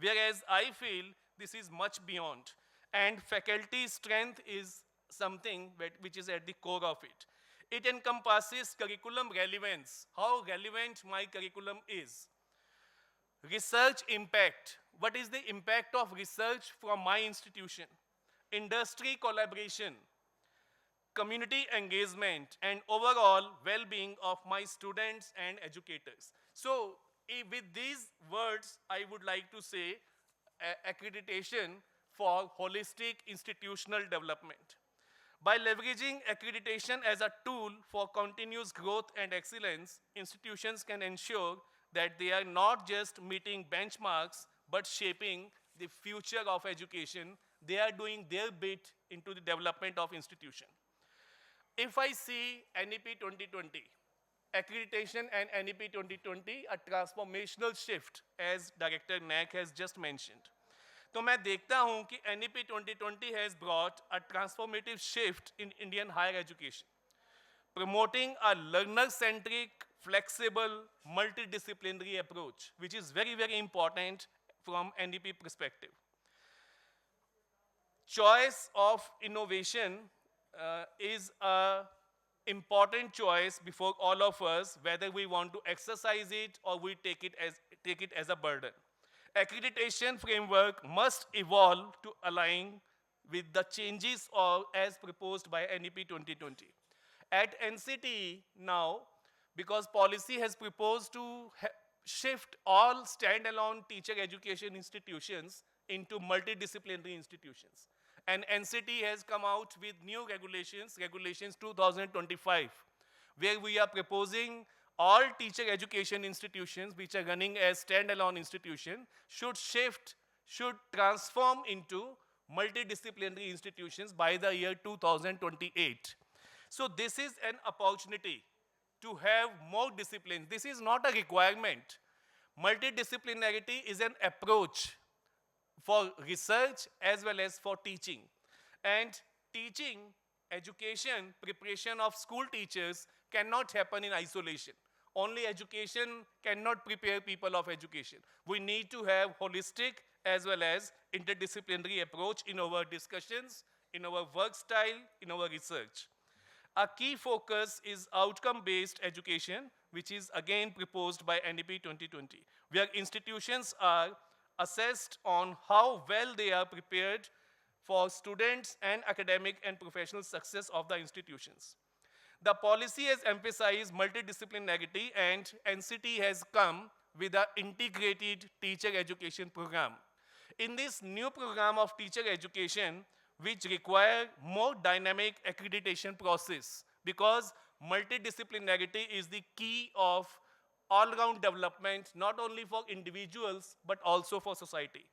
S5: whereas I feel this is much beyond, and faculty strength is something which is at the core of it. It encompasses curriculum relevance, how relevant my curriculum is. Research impact, what is the impact of research from my institution? Industry collaboration, community engagement, and overall well-being of my students and educators. So, with these words, I would like to say accreditation for holistic institutional development. By leveraging accreditation as a tool for continuous growth and excellence, institutions can ensure that they are not just meeting benchmarks, but shaping the future of education. They are doing their bit into the development of institution. If I see NEP 2020, accreditation and NEP 2020, a transformational shift, as Director NAAC has just mentioned. तो मैं देखता हूँ कि NEP 2020 has brought a transformative shift in Indian higher education, promoting a learner-centric, flexible, multidisciplinary approach, which is very, very important from NEP perspective. Choice of innovation is an important choice before all of us, whether we want to exercise it or we take it as a burden. Accreditation framework must evolve to align with the changes as proposed by NEP 2020. At NCTE now, because policy has proposed to shift all standalone teacher education institutions into multidisciplinary institutions. And NCTE has come out with new regulations, Regulations 2025, where we are proposing all teacher education institutions which are running as standalone institutions should transform into multidisciplinary institutions by the year 2028. So this is an opportunity to have more disciplines. This is not a requirement. Multidisciplinarity is an approach for research as well as for teaching. And teaching, education, preparation of school teachers cannot happen in isolation. Only education cannot prepare people of education. We need to have holistic as well as interdisciplinary approach in our discussions, in our work style, in our research. A key focus is outcome-based education, which is again proposed by NEP 2020, where institutions are assessed on how well they are prepared for students and academic and professional success of the institutions. The policy has emphasized multidisciplinarity, and NCT has come with an integrated teacher education program. In this new program of teacher education, which require more dynamic accreditation process, because multidisciplinarity is the key of all-round development, not only for individuals, but also for society.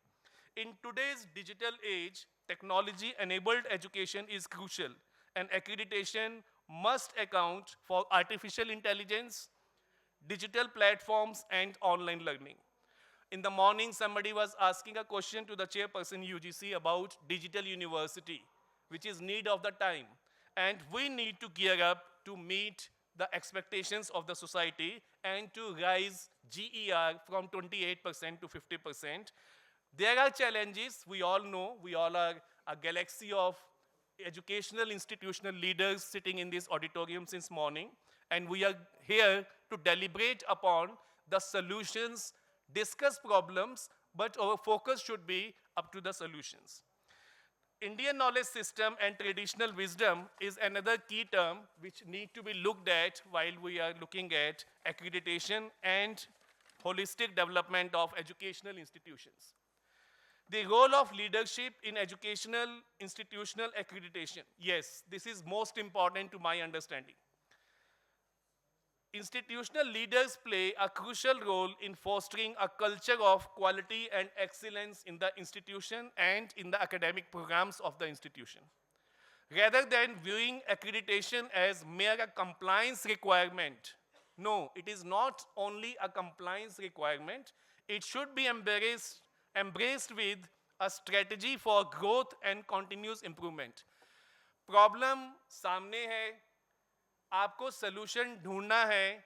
S5: In today's digital age, technology-enabled education is crucial, and accreditation must account for artificial intelligence, digital platforms, and online learning. In the morning, somebody was asking a question to the chairperson UGC about digital university, which is need of the time. And we need to gear up to meet the expectations of the society and to rise GER from 28% to 50%. There are challenges, we all know, we all are a galaxy of educational institutional leaders sitting in this auditorium since morning, and we are here to deliberate upon the solutions, discuss problems, but our focus should be up to the solutions. Indian knowledge system and traditional wisdom is another key term which need to be looked at while we are looking at accreditation and holistic development of educational institutions. The role of leadership in educational institutional accreditation. Yes, this is most important to my understanding. Institutional leaders play a crucial role in fostering a culture of quality and excellence in the institution and in the academic programs of the institution. Rather than viewing accreditation as mere a compliance requirement, no, it is not only a compliance requirement, it should be embraced with a strategy for growth and continuous improvement. Problem सामने है, आपको solution ढूंढना है,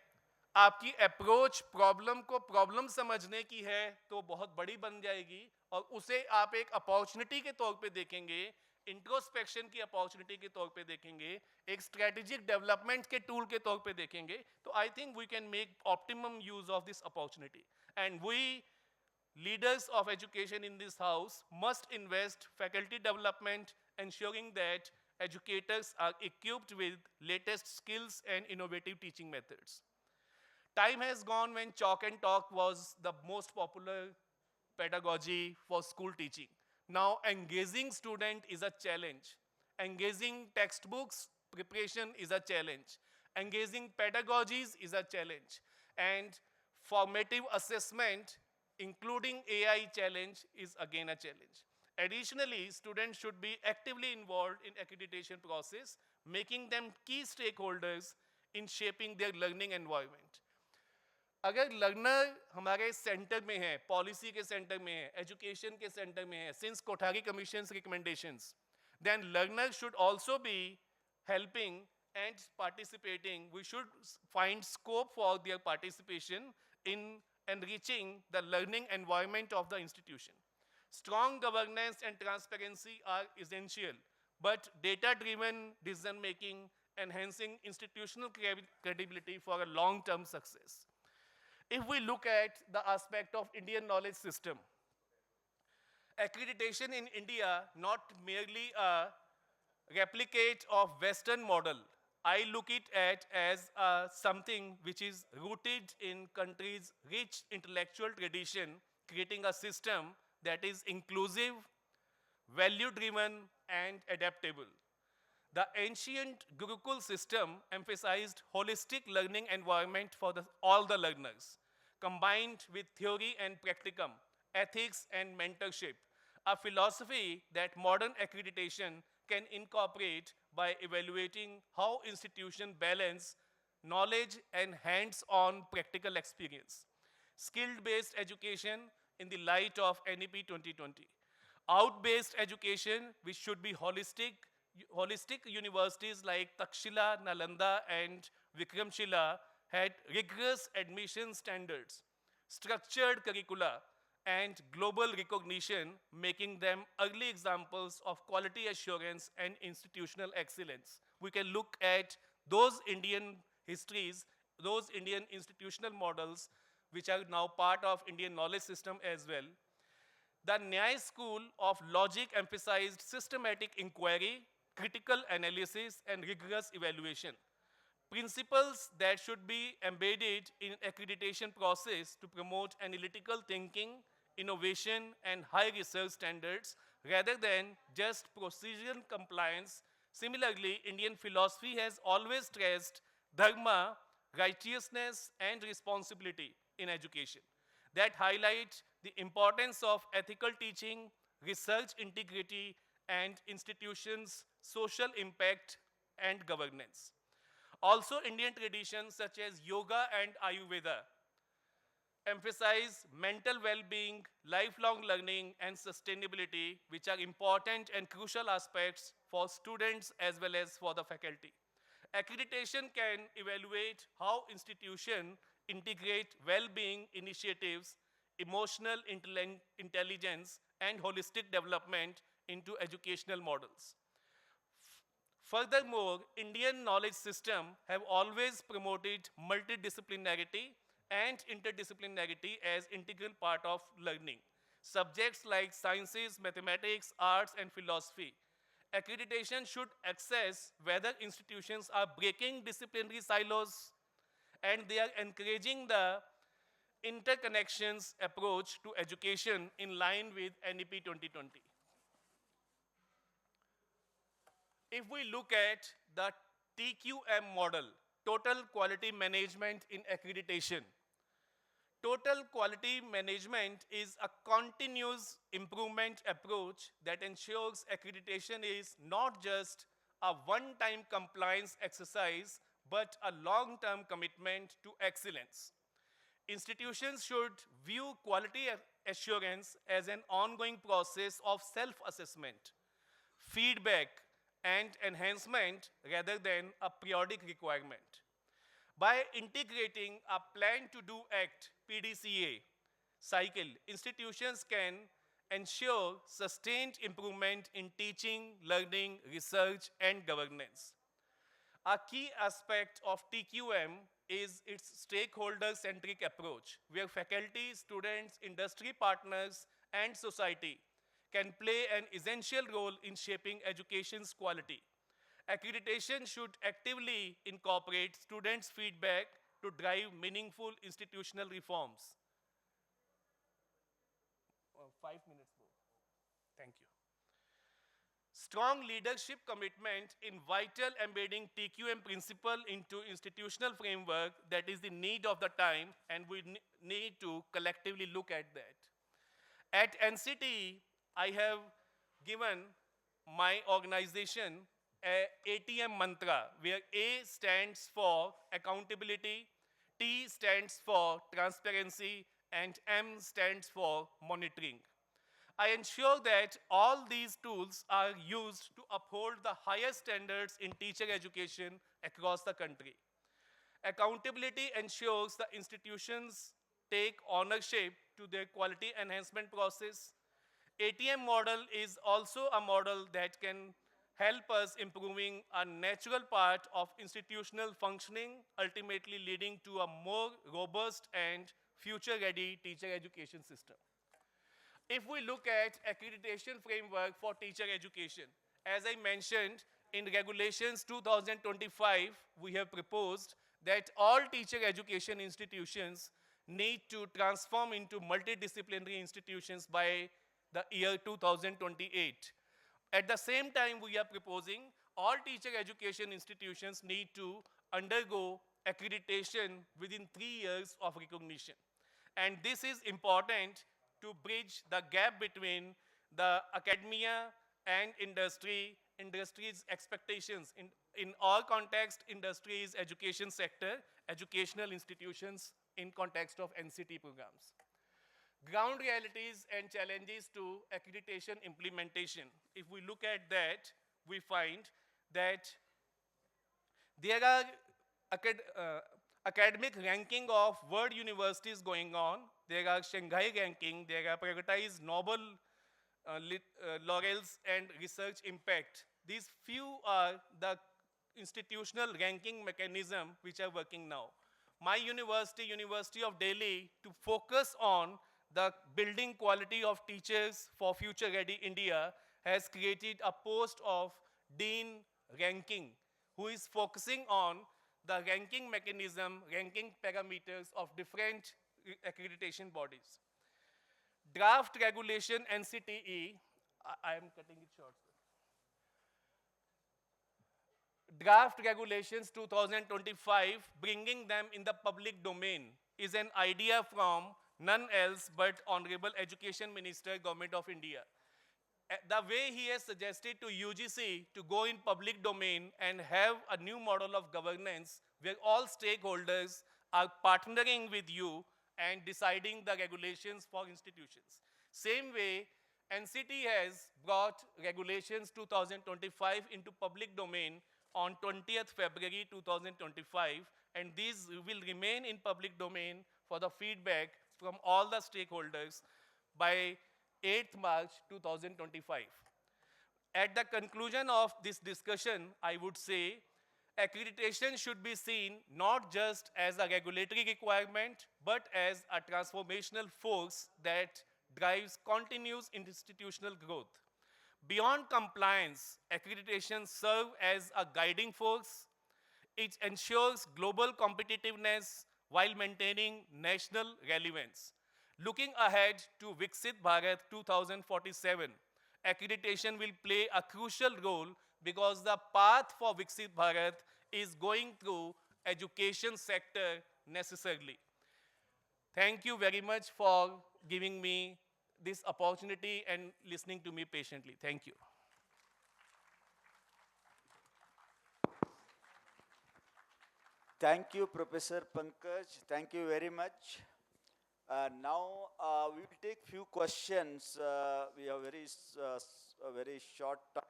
S5: आपकी approach problem को problem समझने की है तो बहुत बड़ी बन जाएगी और उसे आप एक अपॉर्चुनिटी के तौर पे देखेंगे, इंट्रोस्पेक्शन की अपॉर्चुनिटी के तौर पे देखेंगे, एक स्ट्रेटेजिक डेवलपमेंट के टूल के तौर पे देखेंगे, तो I think we can make optimum use of this opportunity. And we leaders of education in this house must invest faculty development, ensuring that educators are equipped with latest skills and innovative teaching methods. Time has gone when chalk and talk was the most popular pedagogy for school teaching. Now engaging student is a challenge. Engaging textbooks preparation is a challenge. Engaging pedagogies is a challenge. And formative assessment, including AI challenge, is again a challenge. Additionally, students should be actively involved in accreditation process, making them key stakeholders in shaping their learning environment. अगर learner हमारे centre में है, policy के centre में है, education के centre में है, since Kothari commissions recommendations, then learner should also be helping and participating. We should find scope for their participation in enriching the learning environment of the institution. Strong governance and transparency are essential, but data-driven decision-making enhancing institutional credibility for a long-term success. If we look at the aspect of Indian knowledge system, Accreditation in India, not merely a replicate of Western model. I look it at as something which is rooted in country's rich intellectual tradition, creating a system that is inclusive, value-driven, and adaptable. The ancient Gurukul system emphasized holistic learning environment for all the learners, combined with theory and practicum, ethics and mentorship, a philosophy that modern accreditation can incorporate by evaluating how institutions balance knowledge and hands-on practical experience. Skill-based education in the light of NEP 2020. Out-based education, which should be holistic universities like Takshila, Nalanda, and Vikramshila had rigorous admission standards, structured curricula, and global recognition, making them early examples of quality assurance and institutional excellence. We can look at those Indian histories, those Indian institutional models, which are now part of Indian knowledge system as well. The NAAC school of logic emphasized systematic inquiry, critical analysis, and rigorous evaluation. Principles that should be embedded in accreditation process to promote analytical thinking, innovation, and high research standards rather than just procedural compliance. Similarly, Indian philosophy has always stressed dharma, righteousness, and responsibility in education that highlight the importance of ethical teaching, research integrity, and institutions' social impact and governance. Also, Indian traditions such as yoga and Ayurveda emphasize mental well-being, lifelong learning, and sustainability, which are important and crucial aspects for students as well as for the faculty. Accreditation can evaluate how institutions integrate well-being initiatives, emotional intelligence, and holistic development into educational models. Furthermore, Indian knowledge system have always promoted multidisciplinarity and interdisciplinarity as integral part of learning. Subjects like sciences, mathematics, arts, and philosophy. Accreditation should assess whether institutions are breaking disciplinary silos and they are encouraging the interconnections approach to education in line with NEP 2020. If we look at the TQM model, Total Quality Management in Accreditation, Total Quality Management is a continuous improvement approach that ensures accreditation is not just a one-time compliance exercise, but a long-term commitment to excellence. Institutions should view quality assurance as an ongoing process of self-assessment, feedback, and enhancement rather than a periodic requirement. By integrating a plan to do act PDCA cycle, institutions can ensure sustained improvement in teaching, learning, research, and governance. A key aspect of TQM is its stakeholder-centric approach, where faculty, students, industry partners, and society can play an essential role in shaping education's quality. Accreditation should actively incorporate students' feedback to drive meaningful institutional reforms. 5 minutes more. Thank you. Strong leadership commitment in vital embedding TQM principle into institutional framework, that is the need of the time, and we need to collectively look at that. At NCTE, I have given my organization a ATM mantra, where A stands for accountability, T stands for transparency, and M stands for monitoring. I ensure that all these tools are used to uphold the highest standards in teacher education across the country. Accountability ensures the institutions take ownership to their quality enhancement process. ATM model is also a model that can help us improving a natural part of institutional functioning, ultimately leading to a more robust and future-ready teacher education system. If we look at accreditation framework for teacher education, as I mentioned, in regulations 2025, we have proposed that all teacher education institutions need to transform into multidisciplinary institutions by the year 2028. At the same time, we are proposing all teacher education institutions need to undergo accreditation within 3 years of recognition. And this is important to bridge the gap between the academia and industry's expectations. In all context, industry's education sector, educational institutions in context of NCTE programs. Ground realities and challenges to accreditation implementation. If we look at that, we find that there are academic ranking of world universities going on. There are Shanghai ranking, there are privatized Nobel laurels and research impact. These few are the institutional ranking mechanism which are working now. My university, University of Delhi, to focus on the building quality of teachers for future ready India, has created a post of Dean ranking, who is focusing on the ranking mechanism, ranking parameters of different accreditation bodies. Draft regulation NCTE, I am cutting it short. Draft regulations 2025, bringing them in the public domain, is an idea from none else but Honorable Education Minister, Government of India. The way he has suggested to UGC to go in public domain and have a new model of governance where all stakeholders are partnering with you and deciding the regulations for institutions. Same way, NCT has brought regulations 2025 into public domain on 20th February 2025, and these will remain in public domain for the feedback from all the stakeholders by 8th March 2025. At the conclusion of this discussion, I would say accreditation should be seen not just as a regulatory requirement, but as a transformational force that drives continuous institutional growth. Beyond compliance, accreditation serves as a guiding force. It ensures global competitiveness while maintaining national relevance. Looking ahead to Viksit Bharat 2047, accreditation will play a crucial role because the path for Viksit Bharat is going through education sector necessarily. Thank you very much for giving me this opportunity and listening to me patiently. Thank you.
S3: Thank you, Professor Pankaj. Thank you very much. Now we will take few questions. We have a very short time.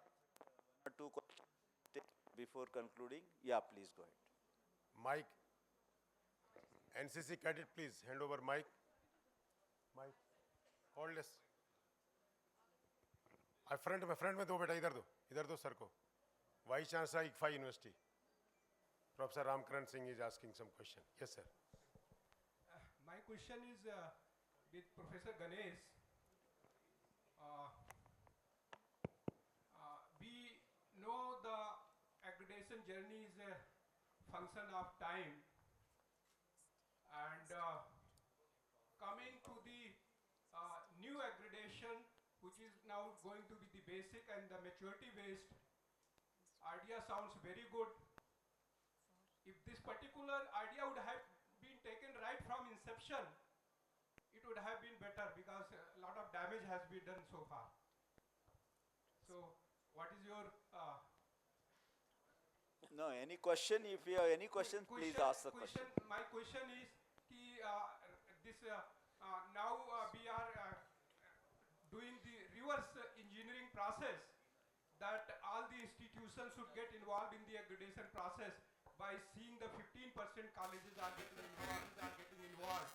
S3: One or two questions before concluding. Yeah, please go ahead.
S1: Mike, NCC cadet, please hand over mic. Mike, hold this. Front में दो बेटा, इधर दो sir को. Vice chancellor ICFA university, Professor Ramkaran Singh is asking some question. Yes, sir.
S6: My question is with Professor Ganesh. We know the accreditation journey is a function of time, and coming to the new accreditation, which is now going to be the basic and the maturity based, idea sounds very good. If this particular idea would have been taken right from inception, it would have been better, because a lot of damage has been done so far. So, what is your
S3: No, any question? If you have any question, please ask the question.
S6: My question is, now we are doing the reverse engineering process, that all the institutions should get involved in the accreditation process by seeing the 15% colleges are getting involved.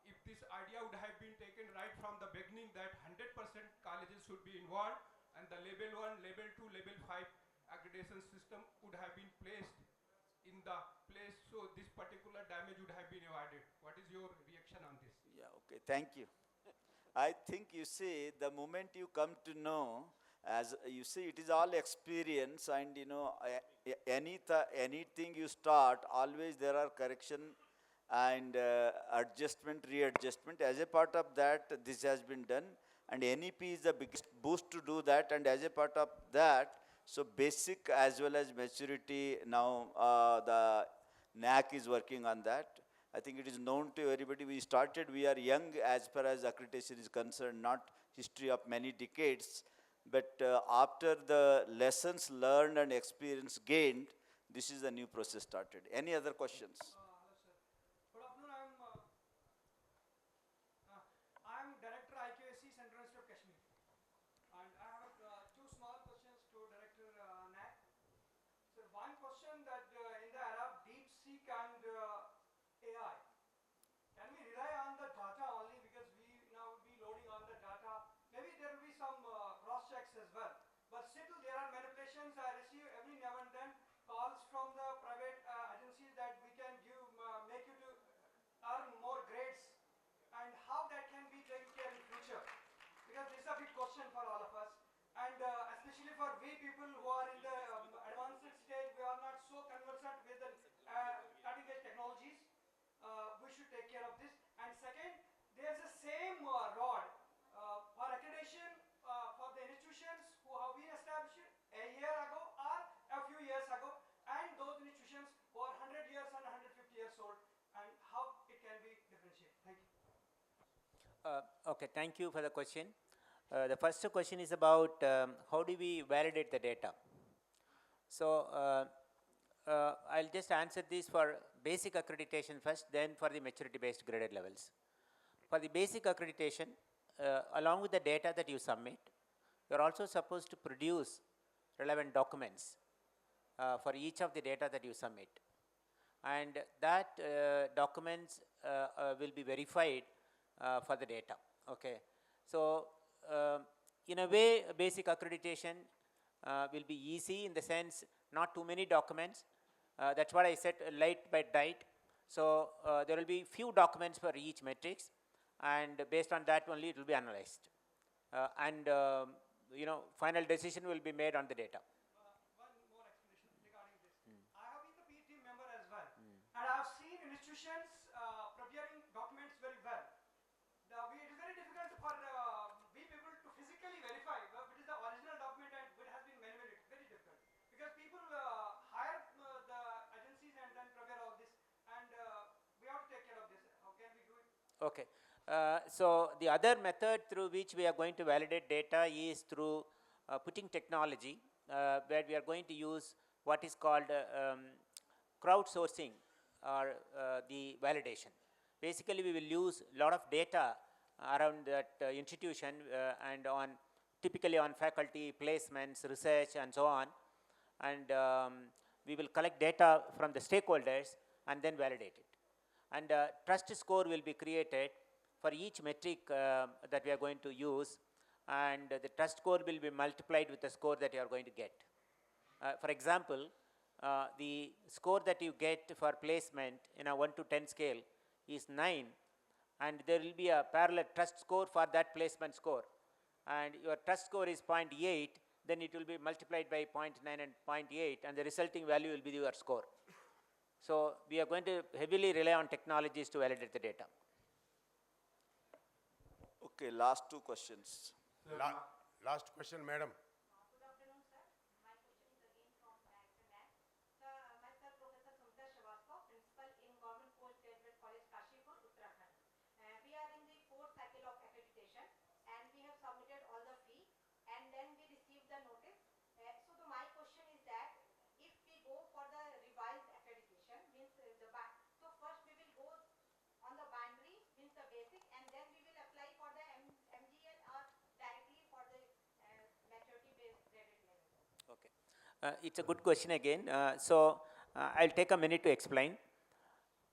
S6: If this idea would have been taken right from the beginning, that 100% colleges should be involved, and the level 1, level 2, level 5 accreditation system would have been placed in the place, so this particular damage would have been avoided. What is your reaction on this?
S3: Yeah, okay, thank you. I think you see, the moment you come to know, as you see, it is all experience, and you know, anything you start, always there are correction and adjustment, readjustment. As a part of that, this has been done, and NEP is the biggest boost to do that. And as a part of that, so basic as well as maturity, now the NAAC is working on that. I think it is known to everybody. We are young as far as accreditation is concerned, not history of many decades. But after the lessons learned and experience gained, this is a new process started. Any other questions?
S6: Hello, sir. Good afternoon. I'm Director IQAC Central Institute of Kashmir, and I have two small questions to Director NAAC. So one question that in the era of DeepSeek and AI, can we rely on the data only, because we now will be loading on the data? Maybe there will be some cross checks as well, but still there are manipulations. I receive every now and then calls from the private agencies that we can make you to earn more grades, and how that can be taken care in future, because this is a big question for all of us, and especially for we people who are in the advanced stage, we are not so conversant with the cutting edge technologies. We should take care of this. And second, there's the same rod for accreditation for the institutions who have been established a year ago or a few years ago, and those institutions who are 100 years and 150 years old, and how it can be differentiated. Thank you.
S2: Okay, thank you for the question. The first question is about how do we validate the data. So I'll just answer this for basic accreditation first, then for the maturity based graded levels. For the basic accreditation, along with the data that you submit, you are also supposed to produce relevant documents for each of the data that you submit, and that documents will be verified for the data. Okay, so in a way, basic accreditation will be easy in the sense not too many documents. That's what I said, light by diet. So there will be few documents for each matrix, and based on that only it will be analyzed, and you know, final decision will be made on the data.
S6: One more explanation regarding this. I have been the P team member as well, and I have seen institutions preparing documents very well. It is very difficult for we people to physically verify what is the original document and what has been manipulated. Very difficult, because people hire the agencies and then prepare all this, and we have to take care of this. How can we do it?
S2: Okay. So the other method through which we are going to validate data is through putting technology, where we are going to use what is called crowdsourcing or the validation. Basically, we will use a lot of data around that institution and on typically on faculty placements, research, and so on, and we will collect data from the stakeholders and then validate it. And trust score will be created for each metric that we are going to use, and the trust score will be multiplied with the score that you are going to get. For example, the score that you get for placement in a 1 to 10 scale is 9, and there will be a parallel trust score for that placement score, and your trust score is 0.8, then it will be multiplied by 0.9 and 0.8, and the resulting value will be your score. So we are going to heavily rely on technologies to validate the data.
S3: Okay, last two questions.
S1: Last question, madam.
S7: Good afternoon, sir. My question is again from Director NAAC. Myself, Professor Sumita Srivastava, Principal in Government Postgraduate College, Kashipur, Uttarakhand. We are in the 4th cycle of accreditation, and we have submitted all the fee, and then we received the notice. My question is that if we go for the revised accreditation, means so first we will go on the binary, means the basic, and then we will apply for the MGL or directly for the maturity based graded level.
S2: Okay, it's a good question again. I'll take a minute to explain.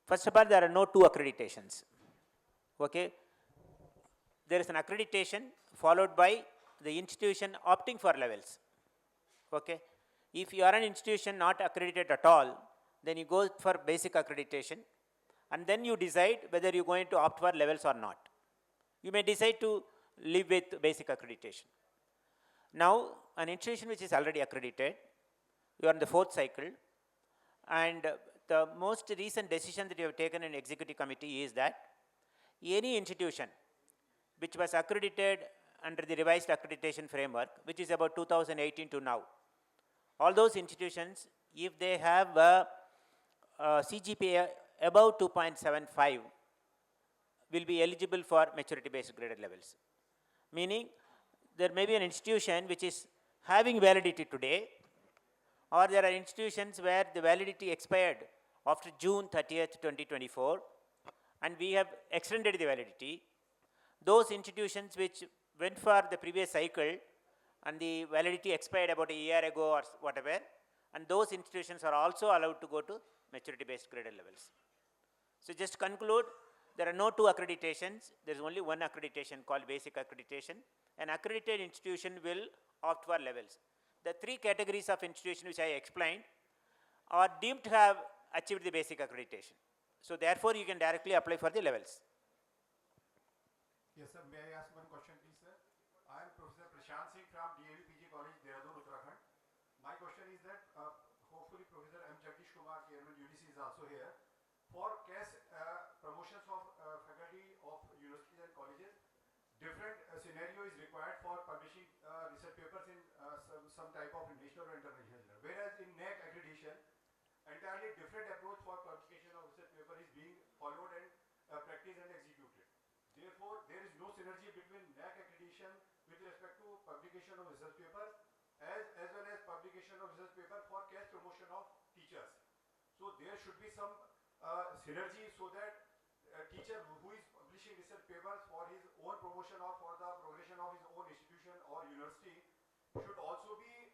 S2: First of all, there are no two accreditations. Okay, there is an accreditation followed by the institution opting for levels. Okay, if you are an institution not accredited at all, then you go for basic accreditation, and then you decide whether you're going to opt for levels or not. you may decide to live with basic accreditation. Now, an institution which is already accredited, you are in the 4th cycle, and the most recent decision that you have taken in executive committee is that any institution which was accredited under the revised accreditation framework, which is about 2018 to now, all those institutions, if they have a CGPA above 2.75, will be eligible for maturity-based graded levels. Meaning, there may be an institution which is having validity today, or there are institutions where the validity expired after June 30th, 2024, and we have extended the validity. Those institutions which went for the previous cycle and the validity expired about a year ago or whatever, and those institutions are also allowed to go to maturity-based graded levels. So just to conclude, there are no 2 accreditations, there is only one accreditation called basic accreditation. An accredited institution will opt for levels. The 3 categories of institution which I explained are deemed to have achieved the basic accreditation. So therefore, you can directly apply for the levels.
S1: Yes, sir. May I ask one question, please, sir? I am Professor Prashant Singh from DAV PG College, Dehradun, Uttarakhand. My question is that hopefully Professor M. Jagdish Kumar, Chairman UDC, is also here. For case promotions of faculty of universities and colleges, different scenario is required for publishing research papers in some type of national or international journal. Whereas in NAAC accreditation, entirely different approach for publication of research paper is being followed and practiced and executed. Therefore, there is no synergy between NAAC accreditation with respect to publication of research papers as well as publication of research paper for case promotion of teachers. So there should be some synergy so that a teacher who is publishing research papers for his own promotion or for the progression of his own institution or university should also be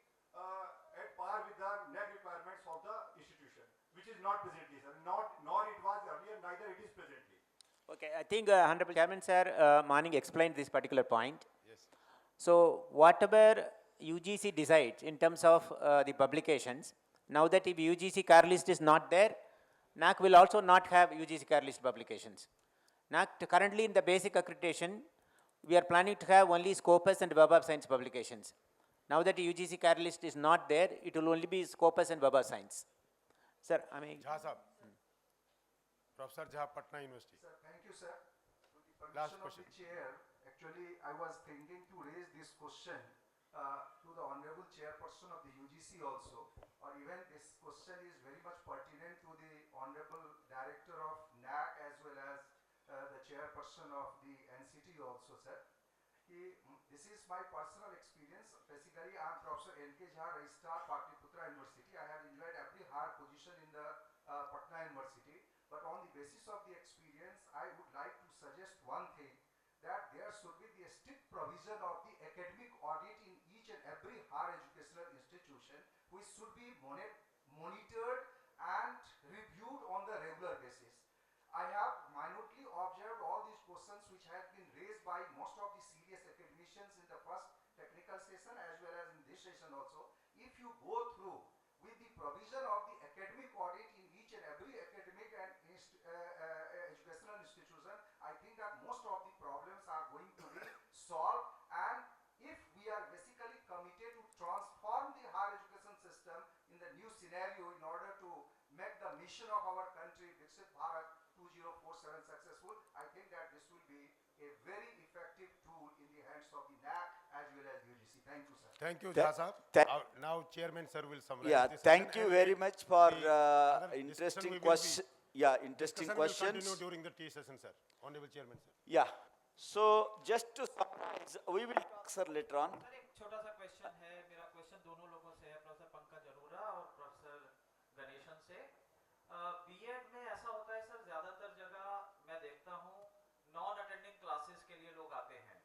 S1: at par with the NAAC requirements of the institution, which is not presently, sir. Nor it was earlier, neither it is presently.
S2: Okay, I think Honorable Chairman Sir Manning explained this particular point.
S1: Yes.
S2: So whatever UGC decides in terms of the publications, now that if UGC car list is not there, NAAC will also not have UGC car list publications. NAAC currently in the basic accreditation, we are planning to have only Scopus and Web of Science publications. Now that the UGC car list is not there, it will only be Scopus and Web of Science. Sir, I mean.
S1: Jha sahab. Professor Jha, Patna University.
S8: Sir, thank you, sir. With the
S1: Last
S8: permission of
S1: question.
S8: the chair, actually, I was thinking to raise this question to the Honorable Chairperson of the UGC also, or even this question is very much pertinent to the Honorable Director of NAAC as well as the Chairperson of the NCTE also, sir. This is my personal experience. Basically, I am Professor N.K. Jha, Registrar, Patliputra University. I have enjoyed every higher position in the Patna University. But on the basis of the experience, I would like to suggest one thing, that there should be the strict provision of the academic audit in each and every higher educational institution, which should be monitored and reviewed on the regular basis. I have minutely observed all these questions which have been raised by most of the serious academicians in the first technical session as well as in this session also. If you go through with the provision of the academic audit in each and every academic and educational institution, I think that most of the problems are going to be solved. And if we are basically committed to transform the higher education system in the new scenario in order to make the mission of our country, Viksit Bharat 2047 successful, I think that this will be a very effective tool in the hands of the NAAC as well as UGC. Thank you, sir.
S1: Thank you, Jha sahab. Now Chairman sir will summarize
S3: Yeah,
S1: this
S3: thank
S1: session
S3: you
S1: and
S3: very much for
S1: the other
S3: interesting
S1: discussion
S3: question. Yeah, interesting
S1: discussion will
S3: questions.
S1: continue during the tea session, sir. Honorable Chairman sir.
S3: Yeah. So just to summarize, we will talk, sir, later on.
S9: Sir एक छोटा सा question है, मेरा question दोनों लोगों से है, professor Pankaj Arora और प्रोफेसर गणेशन से। बीएड में ऐसा होता है सर, ज़्यादातर जगह मैं देखता हूँ नॉन अटेंडिंग क्लासेस के लिए लोग आते हैं,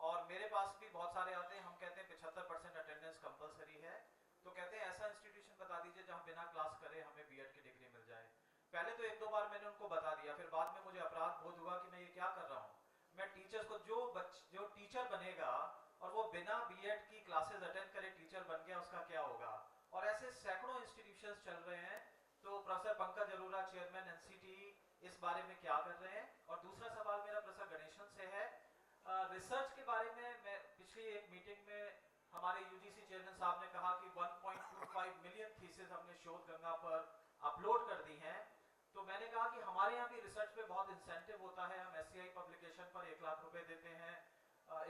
S9: और मेरे पास भी बहुत सारे आते हैं। हम कहते हैं 75% अटेंडेंस कंपलसरी है, तो कहते हैं ऐसा इंस्टीट्यूशन बता दीजिए जहाँ बिना क्लास करे हमें बीएड की डिग्री मिल जाए। पहले तो 1-2 बार मैंने उनको बता दिया, फिर बाद में मुझे अपराध बोध हुआ कि मैं ये क्या कर रहा हूँ। मैं टीचर्स को जो टीचर बनेगा और वो बिना बीएड की क्लासेस अटेंड करे टीचर बन गया, उसका क्या होगा। और ऐसे सैकड़ों इंस्टीट्यूशंस चल रहे हैं, तो professor Pankaj Arora chairman NCTE इस बारे में क्या कर रहे हैं। और दूसरा सवाल मेरा प्रोफेसर गणेशन से है रिसर्च के बारे में मैं पिछली एक मीटिंग में हमारे यूजीसी चेयरमैन साहब ने कहा कि 1.25 मिलियन थीसिस हमने शोध गंगा पर अपलोड कर दी हैं। तो मैंने कहा कि हमारे यहाँ भी रिसर्च पे बहुत इंसेंटिव होता है, हम एससीआई पब्लिकेशन पर 1 लाख रुपए देते हैं,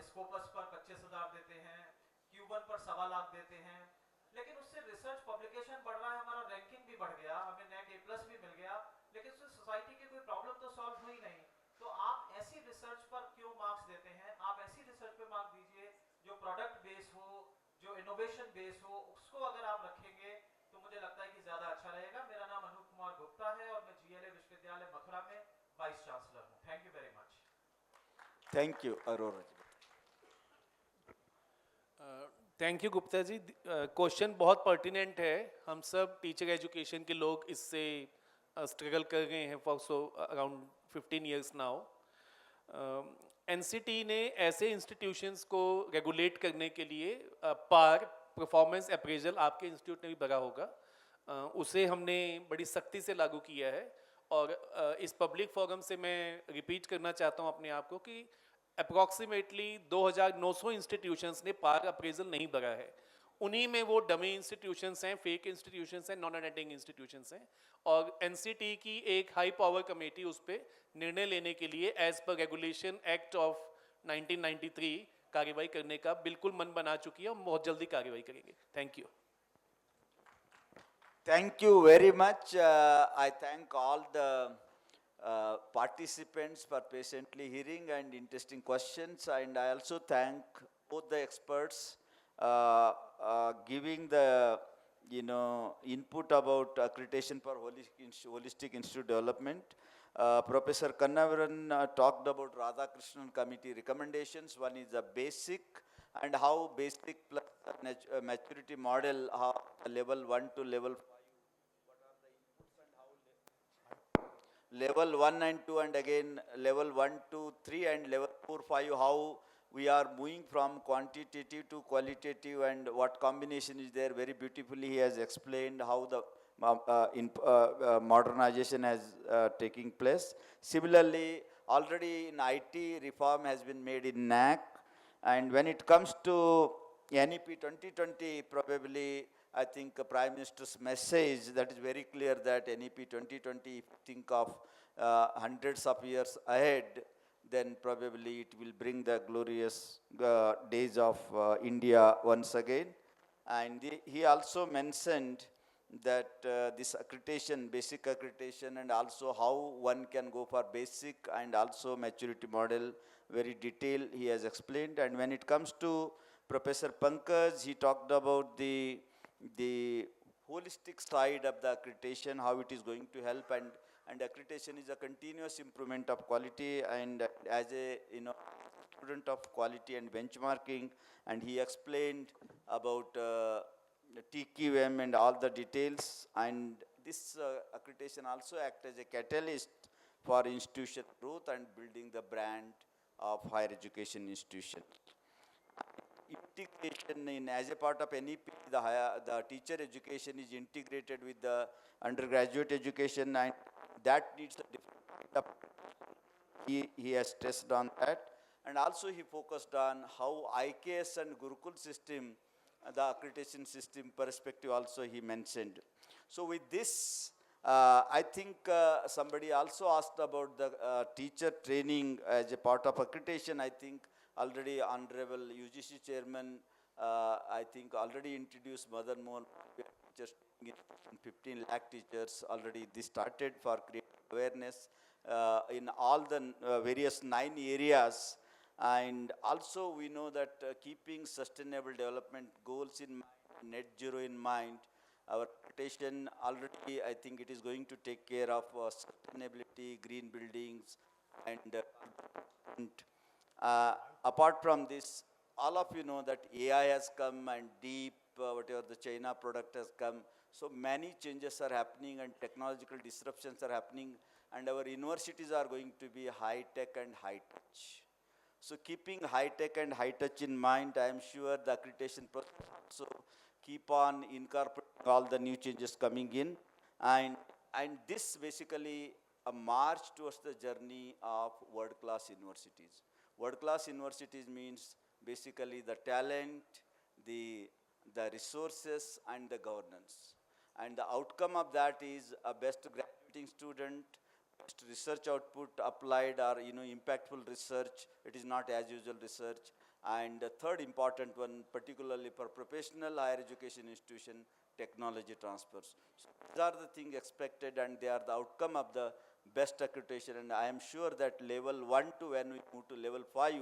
S9: स्कोपस पर 25,000 देते हैं, क्यूबन पर 1.25 लाख देते हैं, लेकिन उससे रिसर्च पब्लिकेशन बढ़ रहा है, हमारा रैंकिंग भी बढ़ गया, हमें NAAC A+ भी मिल गया, लेकिन उससे सोसाइटी की कोई प्रॉब्लम तो सॉल्व हुई नहीं। तो आप ऐसी रिसर्च पर क्यों मार्क्स देते हैं? आप ऐसी रिसर्च पे मार्क्स दीजिए जो प्रोडक्ट बेस हो, जो इनोवेशन बेस हो, उसको अगर आप रखेंगे तो मुझे लगता है कि ज्यादा अच्छा रहेगा। मेरा नाम अनूप कुमार गुप्ता है और मैं GLA विश्वविद्यालय मथुरा में वाइस चांसलर हूँ। Thank you very much.
S3: Thank you, Arora.
S5: Thank you Gupta ji. Question बहुत पर्टिनेंट है, हम सब टीचर एजुकेशन के लोग इससे स्ट्रगल कर रहे हैं for around 15 years now. NCTE ने ऐसे इंस्टीट्यूशंस को रेगुलेट करने के लिए पार परफॉर्मेंस अप्रेजल, आपके इंस्टीट्यूट ने भी भरा होगा, उसे हमने बड़ी सख्ती से लागू किया है। और इस पब्लिक फोरम से मैं रिपीट करना चाहता हूँ अपने आप को कि अप्रॉक्सीमेटली 2,900 इंस्टीट्यूशंस ने पार अप्रेजल नहीं भरा है। उन्हीं में वो डमी इंस्टीट्यूशंस हैं, फेक इंस्टीट्यूशंस हैं, नॉन अटेंडिंग इंस्टीट्यूशंस हैं। और NCTE की एक हाई पावर कमेटी उस पर निर्णय लेने के लिए as per regulation act of 1993 कार्रवाई करने का बिल्कुल मन बना चुकी है और बहुत जल्दी कार्रवाई करेंगे। Thank you.
S3: Thank you very much. I thank all the participants for patiently hearing and interesting questions, and I also thank both the experts giving the input about accreditation for holistic institute development. Professor Kannabiran talked about Radhakrishnan committee recommendations. One is the basic and how basic plus maturity model, how level 1 to level 5. Level 1 and 2 and again level 1 to 3 and level 4, 5, how we are moving from quantitative to qualitative and what combination is there. Very beautifully he has explained how the modernization has taking place. Similarly, already in IT reform has been made in NAAC, and when it comes to NEP 2020, probably I think Prime Minister's message that is very clear that NEP 2020, if you think of hundreds of years ahead, then probably it will bring the glorious days of India once again. And he also mentioned that this accreditation, basic accreditation, and also how one can go for basic and also maturity model, very detailed he has explained. And when it comes to Professor Pankaj, he talked about the holistic side of the accreditation, how it is going to help, and accreditation is a continuous improvement of quality, and as a student of quality and benchmarking, and he explained about TQM and all the details, and this accreditation also act as a catalyst for institution growth and building the brand of higher education institution. Integration in as a part of NEP, the teacher education is integrated with the undergraduate education, and that needs a different. He has stressed on that, and also he focused on how IKS and Gurukul system, the accreditation system perspective also he mentioned. So with this, I think somebody also asked about the teacher training as a part of accreditation. I think already Honorable UGC Chairman, I think already introduced Mother Mohan teachers, 15 lakh teachers already. This started for creating awareness in all the various 9 areas. And also we know that keeping sustainable development goals in mind, net zero in mind, our accreditation already, I think it is going to take care of sustainability, green buildings, and apart from this, all of you know that AI has come and deep, whatever the China product has come. So many changes are happening and technological disruptions are happening, and our universities are going to be high tech and high touch. So keeping high tech and high touch in mind, I am sure the accreditation process also keep on incorporating all the new changes coming in, and this basically a march towards the journey of world-class universities. World-class universities means basically the talent, the resources, and the governance. And the outcome of that is a best graduating student, best research output, applied or impactful research. It is not as usual research. And the third important one, particularly for professional higher education institution, technology transfers. So these are the things expected, and they are the outcome of the best accreditation. And I am sure that level 1 to when we move to level 5,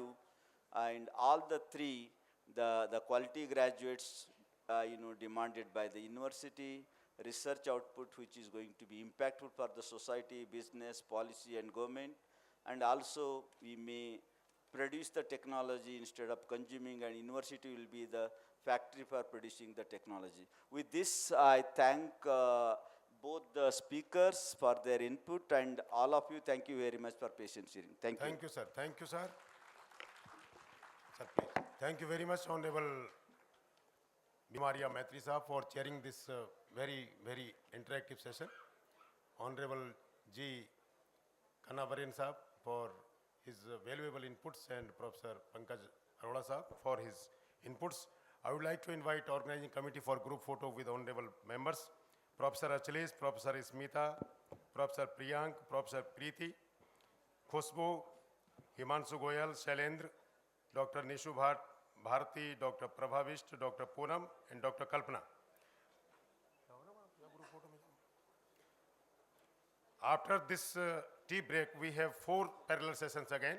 S3: and all the three, the quality graduates, demanded by the university, research output which is going to be impactful for the society, business, policy, and government, and also we may produce the technology instead of consuming, and university will be the factory for producing the technology. With this, I thank both the speakers for their input, and all of you, thank you very much for patient hearing. Thank you.
S1: Thank you, sir. Thank you, sir. Sir, please. Thank you very much, Honorable Bhimraya Meitri sir, for chairing this very, very interactive session. Honorable G. Kannabiran sir for his valuable inputs, and Professor Pankaj Arora sir for his inputs. I would like to invite organizing committee for group photo with honorable members, Professor Achilles, Professor Smita, Professor Priyank, Professor Preeti, Khushbu, Himanshu Goyal, Shailendra, Dr. Nishu Bharati, Dr. Prabhavist, Dr. Poonam, and Dr. Kalpana. After this tea break, we have 4 parallel sessions again.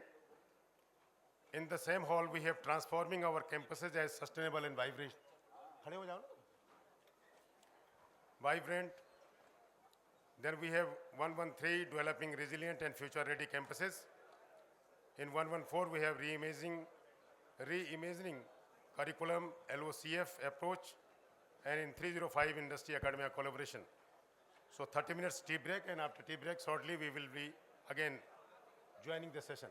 S1: In the same hall, we have transforming our campuses as sustainable and vibrant. Vibrant. Then we have 113, developing resilient and future-ready campuses. In 114, we have reimagining curriculum, LOCF approach, and in 305, industry academia collaboration. So 30 minutes tea break, and after tea break, shortly we will be again joining the session.